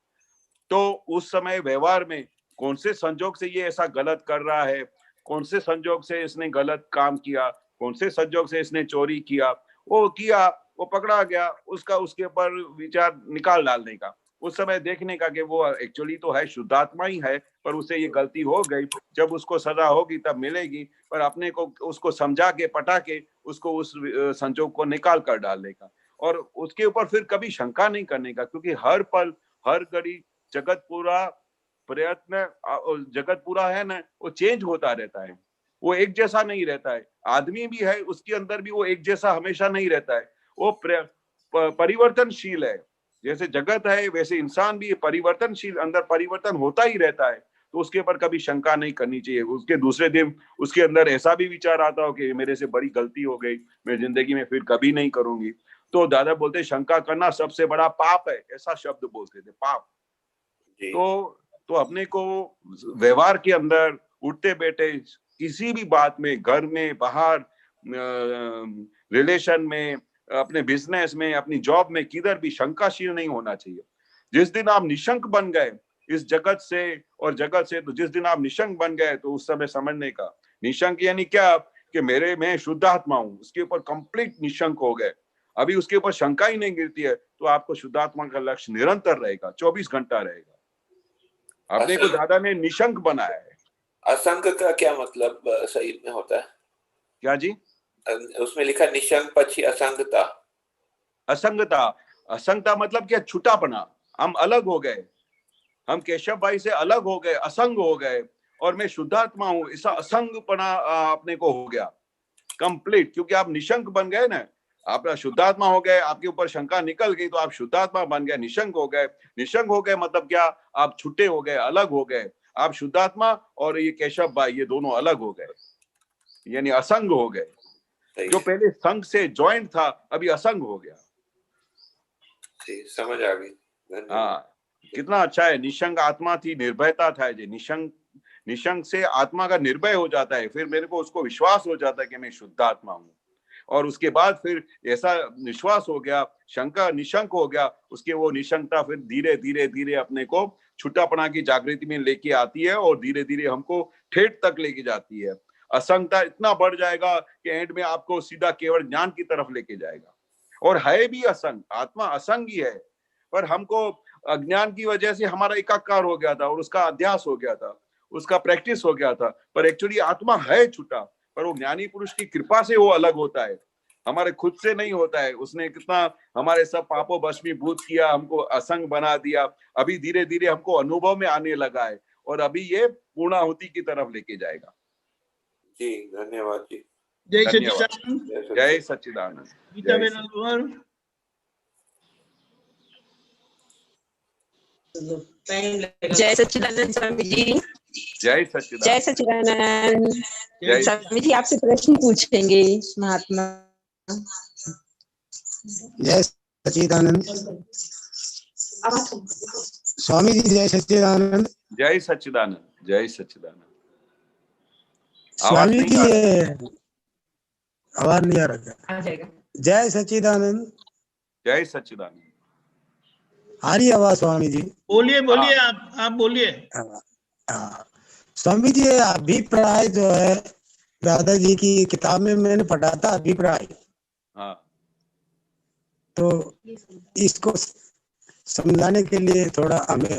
तो उस समय व्यवहार में कौन से संजोग से ये ऐसा गलत कर रहा है, कौन से संजोग से इसने गलत काम किया, कौन से संजोग से इसने चोरी किया, वो पकड़ा गया, उसका उसके ऊपर विचार निकाल डालने का, उस समय देखने का कि वो एक्चुअली तो है शुद्धात्मा ही है, पर उसे ये गलती हो गई, जब उसको सजा होगी तब मिलेगी, पर अपने को उसको समझा के पटा के उसको उस संजोग को निकाल कर डालने का, और उसके ऊपर फिर कभी शंका नहीं करने का, क्योंकि हर पल हर घड़ी जगत पूरा प्रयत्न, जगत पूरा है ना, वो चेंज होता रहता है, वो एक जैसा नहीं रहता है। आदमी भी है, उसके अंदर भी वो एक जैसा हमेशा नहीं रहता है, वो परिवर्तनशील है। जैसे जगत है वैसे इंसान भी परिवर्तनशील, अंदर परिवर्तन होता ही रहता है। तो उसके ऊपर कभी शंका नहीं करनी चाहिए। उसके दूसरे दिन उसके अंदर ऐसा भी विचार आता हो कि मेरे से बड़ी गलती हो गई, मैं जिंदगी में फिर कभी नहीं करूंगी, तो दादा बोलते शंका करना सबसे बड़ा पाप है, ऐसा शब्द बोलते थे, पाप। तो अपने को व्यवहार के अंदर उठते बैठे किसी भी बात में, घर में, बाहर, रिलेशन में, अपने बिजनेस में, अपनी जॉब में, किधर भी शंकाशील नहीं होना चाहिए। जिस दिन आप निशंक बन गए इस जगत से और जगत से, तो जिस दिन आप निशंक बन गए तो उस समय समझने का, निशंक यानी क्या कि मैं शुद्धात्मा हूं, उसके ऊपर कंप्लीट निशंक हो गए। अभी उसके ऊपर शंका ही नहीं गिरती है तो आपको शुद्धात्मा का लक्ष्य निरंतर रहेगा, 24 घंटा रहेगा। अपने को दादा ने निशंक बनाया है। असंग का क्या मतलब सही में होता है? क्या जी? उसमें लिखा निशंक पक्षी असंगता। असंगता, असंगता मतलब क्या? छुटापना। हम अलग हो गए, हम केशव भाई से अलग हो गए, असंग हो गए, और मैं शुद्धात्मा हूं, ऐसा असंगपना अपने को हो गया कंप्लीट, क्योंकि आप निशंक बन गए ना, आप शुद्धात्मा हो गए, आपके ऊपर शंका निकल गई तो आप शुद्धात्मा बन गए, निशंक हो गए। निशंक हो गए मतलब क्या? आप छुट्टे हो गए, अलग हो गए। आप शुद्धात्मा और ये केशव भाई ये दोनों अलग हो गए, यानी असंग हो गए। जो पहले संघ से ज्वाइंट था अभी असंग हो गया। समझ आ गई। हाँ, कितना अच्छा है। निशंक आत्मा थी, निर्भयता था जी। निशंक से आत्मा का निर्भय हो जाता है, फिर मेरे को उसको विश्वास हो जाता है कि मैं शुद्ध आत्मा हूँ, और उसके बाद फिर ऐसा विश्वास हो गया, शंका निशंक हो गया, उसके वो निशंकता फिर धीरे धीरे धीरे अपने को छुट्टापना की जागृति में लेके आती है और धीरे धीरे हमको ठेठ तक लेके जाती है। असंगता इतना बढ़ जाएगा कि एंड में आपको सीधा केवल ज्ञान की तरफ लेके जाएगा। और है भी असंग, आत्मा असंग ही है, पर हमको अज्ञान की वजह से हमारा एकाकार हो गया था और उसका अध्यास हो गया था, उसका प्रैक्टिस हो गया था। पर एक्चुअली आत्मा है छुटा, पर वो ज्ञानी पुरुष की कृपा से वो अलग होता है, हमारे खुद से नहीं होता है। उसने कितना हमारे सब पापों भस्मीभूत किया, हमको असंग बना दिया। अभी धीरे धीरे हमको अनुभव में आने लगा है और अभी ये पूर्णाहुति की तरफ लेके जाएगा। जी धन्यवाद जी। जय सच्चिदानंद। जय सच्चिदानंद। गीता बेन। जय सच्चिदानंद स्वामी जी। जय सच्चिदानंद। जय सच्चिदानंद। जय स्वामी जी आपसे प्रश्न पूछेंगे महात्मा। जय सच्चिदानंद। स्वामी जी जय सच्चिदानंद। जय सच्चिदानंद। जय सच्चिदानंद। स्वामी जी आवाज नहीं आ रहा। जय सच्चिदानंद। जय सच्चिदानंद। आ रही आवाज स्वामी जी? बोलिए बोलिए, आप बोलिए। स्वामी जी अभिप्राय जो है दादाजी की किताब में मैंने पढ़ा था अभिप्राय। हाँ। तो इसको समझाने के लिए थोड़ा हमें।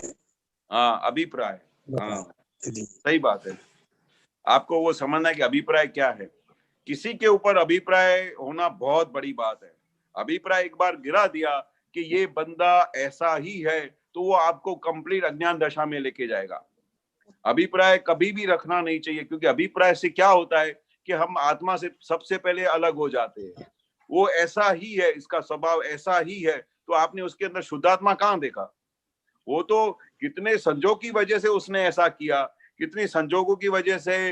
हाँ, अभिप्राय। हाँ सही बात है। आपको वो समझना है कि अभिप्राय क्या है। किसी के ऊपर अभिप्राय होना बहुत बड़ी बात है। अभिप्राय एक बार गिरा दिया कि ये बंदा ऐसा ही है तो वो आपको कंप्लीट अज्ञान दशा में लेके जाएगा। अभिप्राय कभी भी रखना नहीं चाहिए, क्योंकि अभिप्राय से क्या होता है कि हम आत्मा से सबसे पहले अलग हो जाते हैं। वो ऐसा ही है, इसका स्वभाव ऐसा ही है, तो आपने उसके अंदर शुद्धात्मा कहाँ देखा? वो तो कितने संजोग की वजह से उसने ऐसा किया, कितने संजोगों की वजह से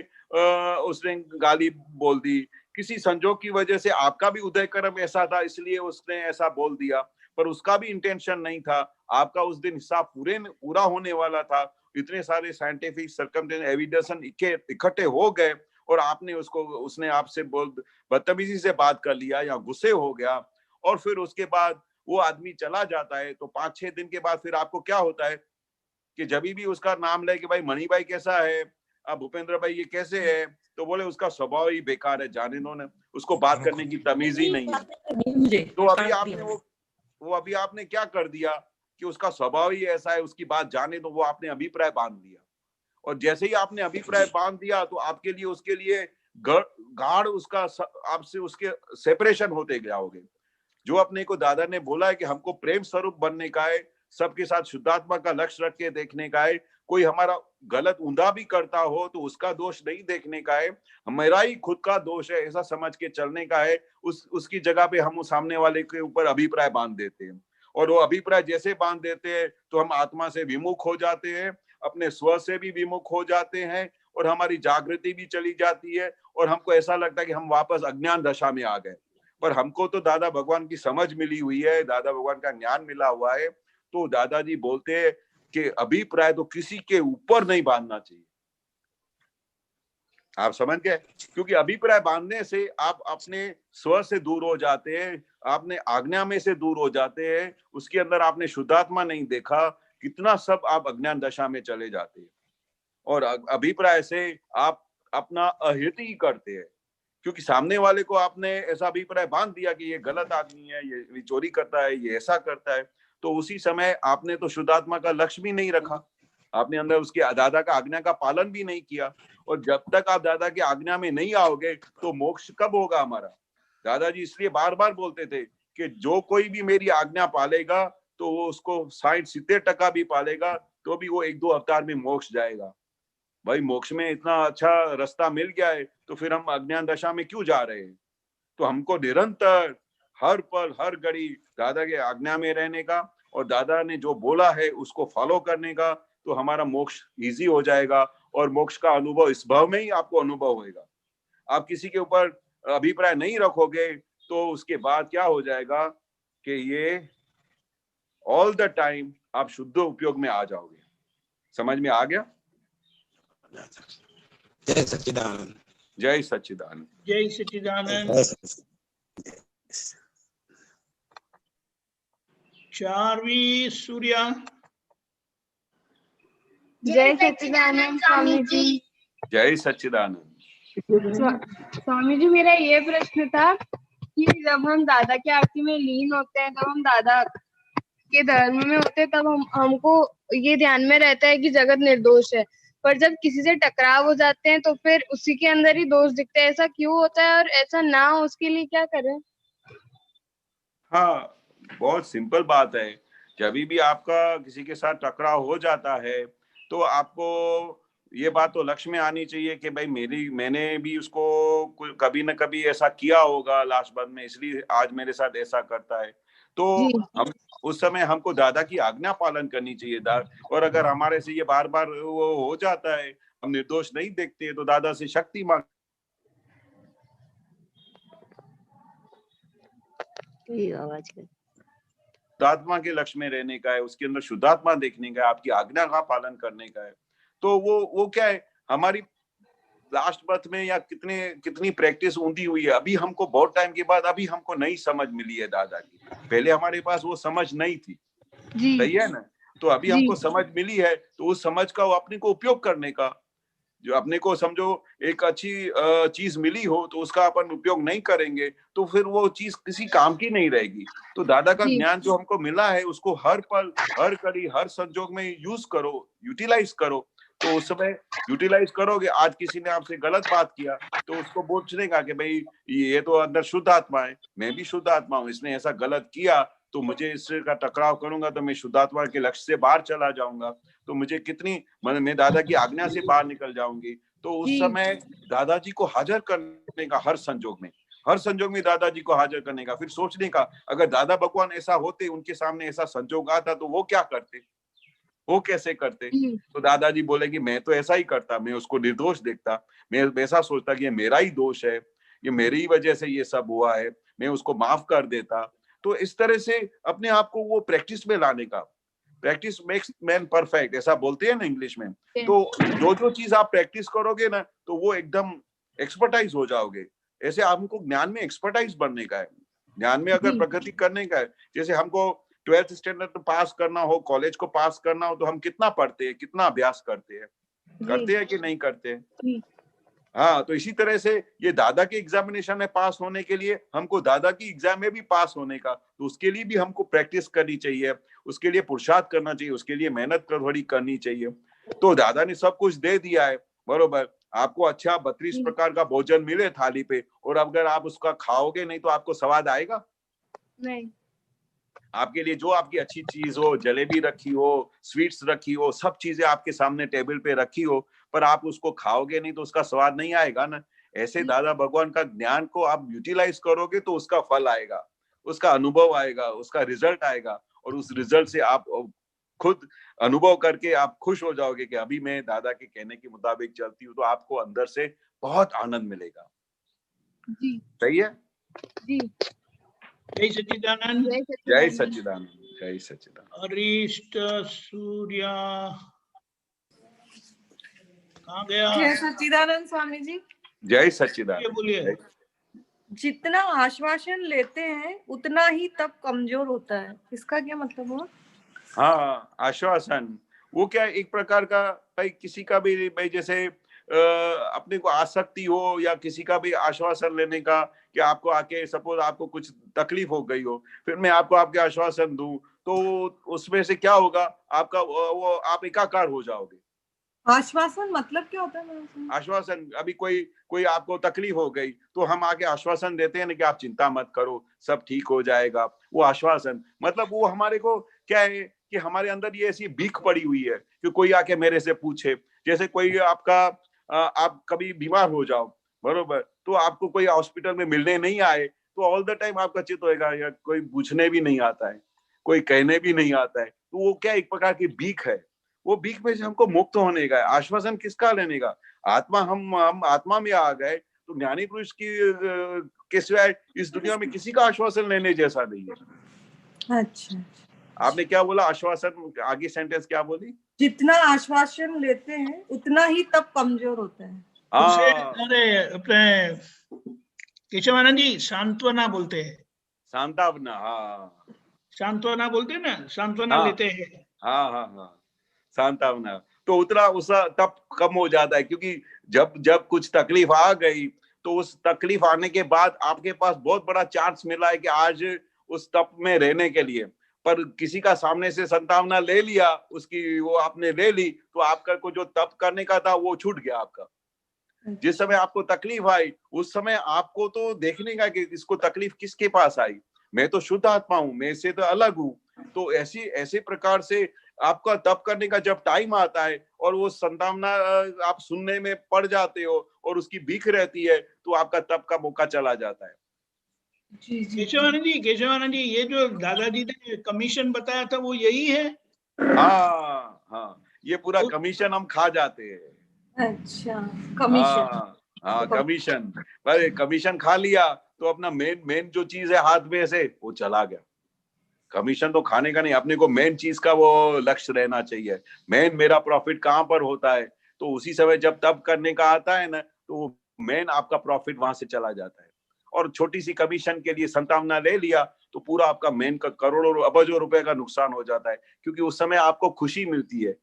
उसने गाली बोल दी, किसी संजोग की वजह से आपका भी उदय कर्म ऐसा था इसलिए उसने ऐसा बोल दिया, पर उसका भी इंटेंशन नहीं था। आपका उस दिन हिसाब पूरा होने वाला था। इतने सारे साइंटिफिक सर्कमस्टेंस एविडेंस इकट्ठे हो गए और आपने उसने आपसे बदतमीजी से बात कर लिया या गुस्से हो गया, और फिर उसके बाद वो आदमी चला जाता है। तो 5-6 दिन के बाद फिर आपको क्या होता है कि जब भी उसका नाम ले कि भाई मणि भाई कैसा है, अब भूपेंद्र भाई ये कैसे है, तो बोले उसका स्वभाव ही बेकार है, जाने दो ना, उसको बात करने की तमीज ही नहीं है। तो अभी आपने वो अभी आपने क्या कर दिया कि उसका स्वभाव ही ऐसा है, उसकी बात जाने दो, वो आपने अभिप्राय बांध दिया। और जैसे ही आपने अभिप्राय बांध दिया तो आपके लिए उसके लिए गाढ़ उसका आपसे उसके सेपरेशन होते जाओगे। जो अपने को दादा ने बोला है कि हमको प्रेम स्वरूप बनने का है, सबके साथ शुद्धात्मा का लक्ष्य रख के देखने का है, कोई हमारा गलत ऊंधा भी करता हो तो उसका दोष नहीं देखने का है, हमारा ही खुद का दोष है ऐसा समझ के चलने का है। उसकी जगह पे हम सामने वाले के ऊपर अभिप्राय बांध देते हैं, और वो अभिप्राय जैसे बांध देते हैं तो हम आत्मा से विमुख हो जाते हैं, अपने स्व से भी विमुख हो जाते हैं, और हमारी जागृति भी चली जाती है, और हमको ऐसा लगता है कि हम वापस अज्ञान दशा में आ गए। पर हमको तो दादा भगवान की समझ मिली हुई है, दादा भगवान का ज्ञान मिला हुआ है। तो दादाजी बोलते हैं कि अभिप्राय तो किसी के ऊपर नहीं बांधना चाहिए। आप समझ गए? क्योंकि अभिप्राय बांधने से आप अपने स्व से दूर हो जाते हैं, आपने आज्ञा में से दूर हो जाते हैं, उसके अंदर आपने शुद्धात्मा नहीं देखा, कितना सब आप अज्ञान दशा में चले जाते हैं। और अभिप्राय से आप अपना अहित ही करते हैं, क्योंकि सामने वाले को आपने ऐसा अभिप्राय बांध दिया कि ये गलत आदमी है, ये चोरी करता है, ये ऐसा करता है, तो उसी समय आपने तो शुद्धात्मा का लक्ष्य भी नहीं रखा, आपने अंदर उसके दादा का आज्ञा का पालन भी नहीं किया। और जब तक आप दादा की आज्ञा में नहीं आओगे तो मोक्ष कब होगा हमारा? दादाजी इसलिए बार बार बोलते थे कि जो कोई भी मेरी आज्ञा पालेगा तो वो उसको 60-70% भी पालेगा तो भी वो 1-2 अवतार में मोक्ष जाएगा। भाई मोक्ष में इतना अच्छा रास्ता मिल गया है तो फिर हम अज्ञान दशा में क्यों जा रहे हैं? तो हमको निरंतर हर पल हर घड़ी दादा के आज्ञा में रहने का, और दादा ने जो बोला है उसको फॉलो करने का, तो हमारा मोक्ष इजी हो जाएगा। और मोक्ष का अनुभव इस भाव में ही आपको अनुभव होगा। आप किसी के ऊपर अभिप्राय नहीं रखोगे तो उसके बाद क्या हो जाएगा कि ये ऑल द टाइम आप शुद्ध उपयोग में आ जाओगे। समझ में आ गया? जय सच्चिदानंद। जय सच्चिदानंद। जय सच्चिदानंद। 4वीं सूर्या। जय सच्चिदानंद स्वामी जी। जय सच्चिदानंद। स्वामी जी मेरा ये प्रश्न था कि जब हम दादा की आरती में लीन होते हैं, तब हम दादा के धर्म में होते हैं, तब हमको ये ध्यान में रहता है कि जगत निर्दोष है, पर जब किसी से टकराव हो जाते हैं तो फिर उसी के अंदर ही दोष दिखता है। ऐसा क्यों होता है और ऐसा ना हो उसके लिए क्या करें? हाँ, बहुत सिंपल बात है। जब भी आपका किसी के साथ टकराव हो जाता है तो आपको ये बात तो लक्ष्य में आनी चाहिए कि भाई मैंने भी उसको कभी न कभी ऐसा किया होगा लास्ट बार में, इसलिए आज मेरे साथ ऐसा करता है। तो हम उस समय हमको दादा की आज्ञा पालन करनी चाहिए। और अगर हमारे से ये बार बार वो हो जाता है, हम निर्दोष नहीं देखते, तो दादा से शक्ति मांग। शुद्धात्मा के लक्ष्य में रहने का है, उसके अंदर शुद्धात्मा देखने का है, आपकी आज्ञा का पालन करने का है। तो वो क्या है, हमारी लास्ट बर्थ में या कितनी प्रैक्टिस ऊंधी हुई है। अभी हमको बहुत टाइम के बाद अभी हमको नई समझ मिली है दादा की। पहले हमारे पास वो समझ नहीं थी, सही है ना। तो अभी हमको समझ मिली है, तो उस समझ का अपने को उपयोग करने का, जो अपने को समझो एक अच्छी चीज मिली हो तो उसका अपन उपयोग नहीं करेंगे तो फिर वो चीज किसी काम की नहीं रहेगी। तो दादा का ज्ञान जो हमको मिला है उसको हर पल, हर कड़ी, हर संजोग में यूज करो, यूटिलाइज करो। तो उस समय यूटिलाइज करोगे, आज किसी ने आपसे गलत बात किया तो उसको पूछने का कि भाई ये तो अंदर शुद्ध आत्मा है, मैं भी शुद्ध आत्मा हूँ, इसने ऐसा गलत किया तो मुझे इससे का टकराव करूंगा तो मैं शुद्धात्मा के लक्ष्य से बाहर चला जाऊंगा, तो मुझे कितनी मैं दादा की आज्ञा से बाहर निकल जाऊंगी। तो उस समय दादाजी को हाजिर करने का, हर संजोग में दादाजी को हाजिर करने का, फिर सोचने का अगर दादा भगवान ऐसा होते, उनके सामने ऐसा संजोग आता तो वो क्या करते, वो कैसे करते। तो दादाजी बोले कि मैं तो ऐसा ही करता, मैं उसको निर्दोष देखता, मैं ऐसा सोचता कि ये मेरा ही दोष है, ये मेरी ही वजह से ये सब हुआ है, मैं उसको माफ कर देता। तो इस तरह से अपने आप को वो प्रैक्टिस में लाने का, प्रैक्टिस मेक्स मैन परफेक्ट ऐसा बोलते हैं ना इंग्लिश में। तो जो चीज आप प्रैक्टिस करोगे ना तो वो एकदम एक्सपर्टाइज हो जाओगे। ऐसे हमको ज्ञान में एक्सपर्टाइज बनने का है, ज्ञान में अगर प्रगति करने का है। जैसे हमको 12th स्टैंडर्ड पास करना हो, कॉलेज को पास करना हो तो हम कितना पढ़ते हैं, कितना अभ्यास करते हैं कि नहीं करते। हाँ, तो इसी तरह से ये दादा के एग्जामिनेशन में पास होने के लिए हमको दादा की एग्जाम में भी पास होने का, तो उसके लिए भी हमको प्रैक्टिस करनी चाहिए, उसके लिए पुरुषार्थ करना चाहिए, उसके लिए मेहनत थोड़ी करनी चाहिए। तो दादा ने सब कुछ दे दिया है, बरोबर। आपको अच्छा 32 प्रकार का भोजन मिले थाली पे, और अगर आप उसका खाओगे नहीं तो आपको स्वाद आएगा नहीं। आपके लिए जो आपकी अच्छी चीज हो, जलेबी रखी हो, स्वीट्स रखी हो, सब चीजें आपके सामने टेबल पे रखी हो, पर आप उसको खाओगे नहीं तो उसका स्वाद नहीं आएगा ना। ऐसे दादा भगवान का ज्ञान को आप यूटिलाइज करोगे तो उसका फल आएगा, उसका अनुभव आएगा, उसका रिजल्ट आएगा, और उस रिजल्ट से आप खुद अनुभव करके आप खुश हो जाओगे कि अभी मैं दादा के कहने के मुताबिक चलती हूँ, तो आपको अंदर से बहुत आनंद मिलेगा। सही है जी। जय सच्चिदानंद, जय सच्चिदानंद, जय सच्चिदानंद। अरिष्ट सूर्य कहाँ गया? जय सच्चिदानंद स्वामी जी। जय सच्चिदानंद। बोलिए। जितना आश्वासन लेते हैं उतना ही तब कमजोर होता है, इसका क्या मतलब हुआ? हाँ, आश्वासन वो क्या एक प्रकार का, भाई किसी का भी, भाई जैसे अपने को आसक्ति हो या किसी का भी आश्वासन लेने का, कि आपको आके सपोज आपको कुछ तकलीफ हो गई हो, फिर मैं आपको आपके आश्वासन दूं तो उसमें से क्या होगा, आपका वो आप एकाकार हो जाओगे। आश्वासन मतलब क्या होता है? आश्वासन, अभी कोई आपको तकलीफ हो गई तो हम आके आश्वासन देते हैं ना कि आप चिंता मत करो, सब ठीक हो जाएगा। वो आश्वासन मतलब वो हमारे को क्या है कि हमारे अंदर ये ऐसी भीख पड़ी हुई है कि कोई आके मेरे से पूछे, जैसे कोई आप कभी बीमार हो जाओ, बरोबर, तो आपको कोई हॉस्पिटल में मिलने नहीं आए तो ऑल द टाइम आपका चित्त होएगा यार कोई पूछने भी नहीं आता है, कोई कहने भी नहीं आता है। तो वो क्या एक प्रकार की भीख है, वो भीख में से हमको मुक्त होने का है। आश्वासन किसका लेने का? आत्मा, हम आत्मा में आ गए तो ज्ञानी पुरुष के सिवाय इस दुनिया में किसी का आश्वासन लेने जैसा नहीं है। अच्छा, आपने क्या बोला? आश्वासन, आगे सेंटेंस क्या बोली? जितना आश्वासन लेते हैं उतना ही तब कमजोर होता है। अरे अपने केशवानंद जी सांत्वना बोलते हैं, सांत्वना। हाँ, सांत्वना बोलते हैं ना, सांत्वना हाँ, लेते हैं। हाँ, सांत्वना। तो उतना उसका तब कम हो जाता है, क्योंकि जब कुछ तकलीफ आ गई तो उस तकलीफ आने के बाद आपके पास बहुत बड़ा चांस मिला है कि आज उस तप में रहने के लिए, पर किसी का सामने से संतावना ले लिया, उसकी वो आपने ले ली, तो आपका को जो तप करने का था वो छूट गया आपका। जिस समय आपको तकलीफ आई उस समय आपको तो देखने का कि इसको तकलीफ किसके पास आई, मैं तो शुद्ध आत्मा हूं, मैं इससे तो अलग हूं। तो ऐसे प्रकार से आपका तप करने का जब टाइम आता है और वो संतावना आप सुनने में पड़ जाते हो और उसकी भीख रहती है, तो आपका तप का मौका चला जाता है। केशवानंद जी, ये जो दादाजी ने कमीशन बताया था वो यही है? हाँ हाँ, ये पूरा कमीशन हम खा जाते हैं। अच्छा, कमीशन। हाँ, कमीशन। पर कमीशन खा लिया तो अपना मेन जो चीज है हाथ में से वो चला गया। कमीशन तो खाने का नहीं, अपने को मेन चीज का वो लक्ष्य रहना चाहिए। मेन मेरा प्रॉफिट कहाँ पर होता है, तो उसी समय जब तब करने का आता है ना, तो मेन आपका प्रॉफिट वहां से चला जाता है। और छोटी सी कमीशन के लिए संतावना ले लिया तो पूरा आपका मेन का करोड़ों अरबों रुपए का नुकसान हो जाता है, क्योंकि उस समय आपको खुशी मिलती है।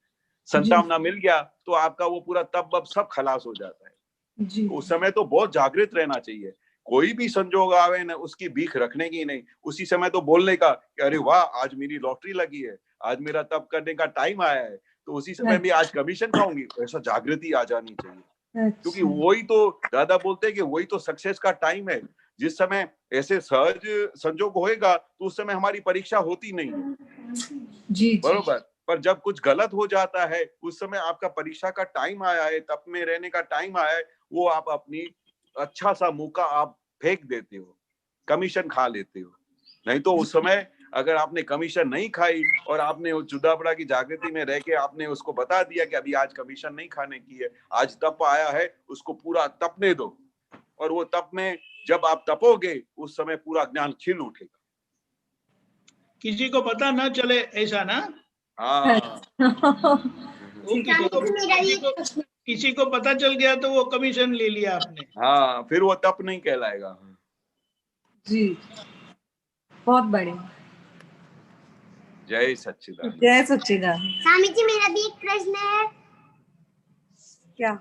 संतावना मिल गया तो आपका वो पूरा तब सब खलास हो जाता है। तो उस समय तो बहुत जागृत रहना चाहिए। कोई भी संजोग आवे ना, उसकी भीख रखने की नहीं, उसी समय तो बोलने का कि अरे वाह, आज मेरी लॉटरी लगी है, आज मेरा तप करने का टाइम आया है, तो उसी समय भी आज कमीशन खाऊंगी। ऐसा जागृति आ जानी चाहिए, क्योंकि वही तो दादा बोलते हैं कि वही तो सक्सेस का टाइम है। जिस समय ऐसे सहज संजोग होएगा तो उस समय हमारी परीक्षा होती नहीं है। बरोबर। पर जब कुछ गलत हो जाता है, उस समय आपका परीक्षा का टाइम आया है, तप में रहने का टाइम आया है, वो आप अपनी अच्छा सा मौका आप फेंक देते हो, कमीशन खा लेते हो। नहीं तो उस समय अगर आपने कमीशन नहीं खाई और आपने उस जुदापड़ा की जागृति में रह के आपने उसको बता दिया कि अभी आज कमीशन नहीं खाने की है, आज तप आया है, उसको पूरा तपने दो। और वो तप में जब आप तपोगे उस समय पूरा ज्ञान खिल उठेगा, किसी को पता ना चले, ऐसा ना? हाँ। किसी को पता चल गया तो वो कमीशन ले लिया आपने। हाँ, फिर वो तप नहीं कहलाएगा। जी, बहुत बढ़िया। जय सच्चिदानंद। जय सच्चिदानंद। स्वामी जी, मेरा भी एक प्रश्न है। क्या?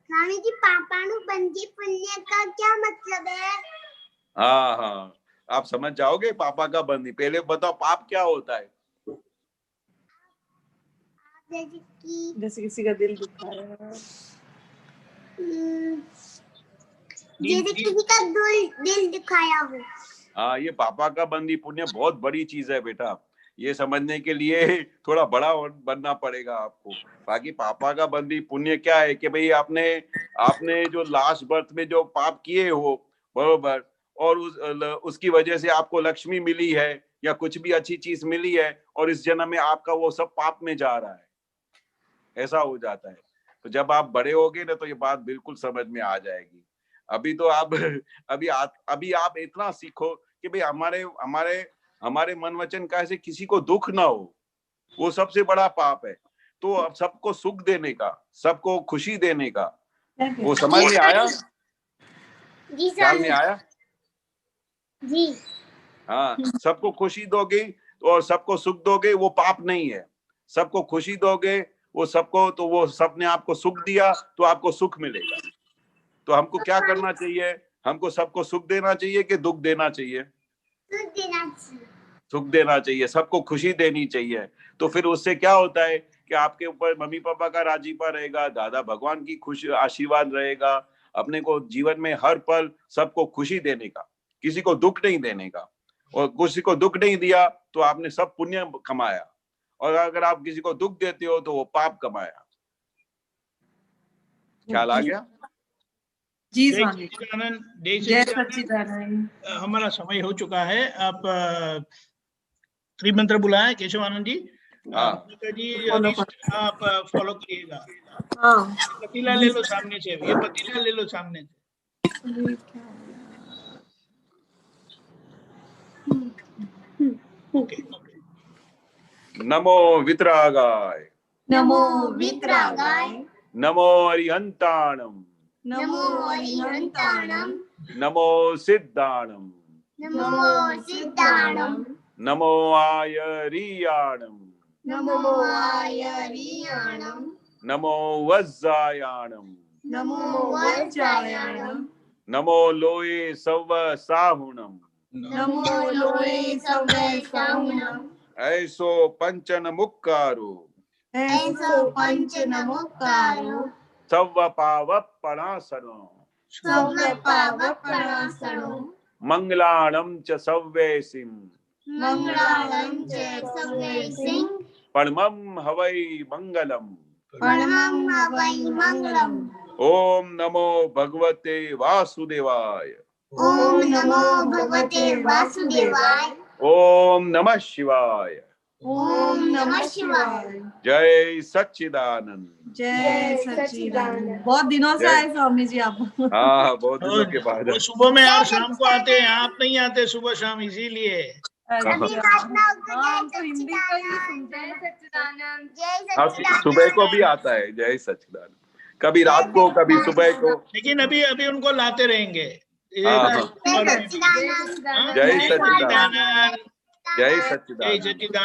स्वामी जी, पापानुबंधी पुण्य का क्या मतलब है? हाँ, आप समझ जाओगे पापा का बंदी। पहले बताओ पाप क्या होता है? जैसे किसी का दिल दुखाया, जैसे किसी का दिल दुखाया हो। हाँ, ये पापा का बंदी पुण्य बहुत बड़ी चीज है बेटा। ये समझने के लिए थोड़ा बड़ा बनना पड़ेगा आपको। बाकी पापा का बंदी पुण्य क्या है कि भाई आपने जो लास्ट बर्थ में जो पाप किए हो, बरोबर, और उसकी वजह से आपको लक्ष्मी मिली है या कुछ भी अच्छी चीज मिली है, और इस जन्म में आपका वो सब पाप में जा रहा है, ऐसा हो जाता है। तो जब आप बड़े होगे ना तो ये बात बिल्कुल समझ में आ जाएगी। अभी तो आप अभी आप इतना सीखो कि भाई हमारे मन वचन का ऐसे किसी को दुख ना हो, वो सबसे बड़ा पाप है। तो अब सबको सुख देने का, सबको खुशी देने का, वो समझ में आया? जी ख्याल में आया? जी। हाँ, सबको खुशी दोगे और सबको सुख दोगे, वो पाप नहीं है। सबको खुशी दोगे, वो सबने आपको सुख दिया तो आपको सुख मिलेगा। तो हमको क्या करना चाहिए? हमको सबको सुख देना चाहिए कि दुख देना चाहिए? सुख देना चाहिए, सबको खुशी देनी चाहिए। तो फिर उससे क्या होता है कि आपके ऊपर मम्मी पापा का राजीपा रहेगा, दादा भगवान की खुशी आशीर्वाद रहेगा। अपने को जीवन में हर पल सबको खुशी देने का, किसी को दुख नहीं देने का। और किसी को दुख नहीं दिया तो आपने सब पुण्य कमाया, और अगर आप किसी को दुख देते हो तो वो पाप कमाया। ख्याल आ गया? जी जय स्वामी। सच्चिदानंद। जय सच्चिदानंद। हमारा समय हो चुका है। आप त्रिमंत्र बुलाएं केशवानंद जी। जी आप फॉलो करिएगा। हाँ, पतीला ले लो सामने से, ये पतीला ले लो सामने से। ओके। नमो वितरागाय, नमो वितरागाय, नमो अरिहंताणम, नमो अरिहंताणम, नमो सिद्धाणम, नमो सिद्धाणम, नमो आयरियाणम, नमो आयरियाणम, नमो वज्जायाणम, नमो वज्रायाणम, नमो लोये सव साहुणम, नमो लोये सवे साहुणम, ऐसो पंचन मुक्कारो, ऐसो पंच नमोकारो, सव पावपणासनो, सव पावपणासनो, मंगलाणम च सव्वेसिम, मंगलाणं च सव्वेसिं, परमं हवै मंगलम, परमं हवै मंगलम्। ओम नमो भगवते वासुदेवाय। ओम नमो भगवते वासुदेवाय। ओम नमः शिवाय। ओम नमः शिवाय। जय सच्चिदानंद। जय सच्चिदानंद। बहुत दिनों से जय। आए स्वामी जी आप। हाँ, बहुत दिनों के बाद। वो सुबह में और शाम को आते हैं, आप नहीं आते सुबह शाम, इसीलिए। अच्छा। सभी महात्माओं को हाँ, जय तो हिंदी का ही सुनते सच्चिदानंद। हैं। सच्चिदानंद। जय हाँ, सच्चिदानंद। सुबह को भी आता है जय सच्चिदानंद, कभी रात को कभी सुबह को। लेकिन अभी अभी उनको लाते रहेंगे। हाँ, हाँ। जय सच्चिदानंद। हाँ, जय जय सच्चिदानंद। सच्चिदानंद। जय जय सच्चिदानंद। सच्चिदानंद।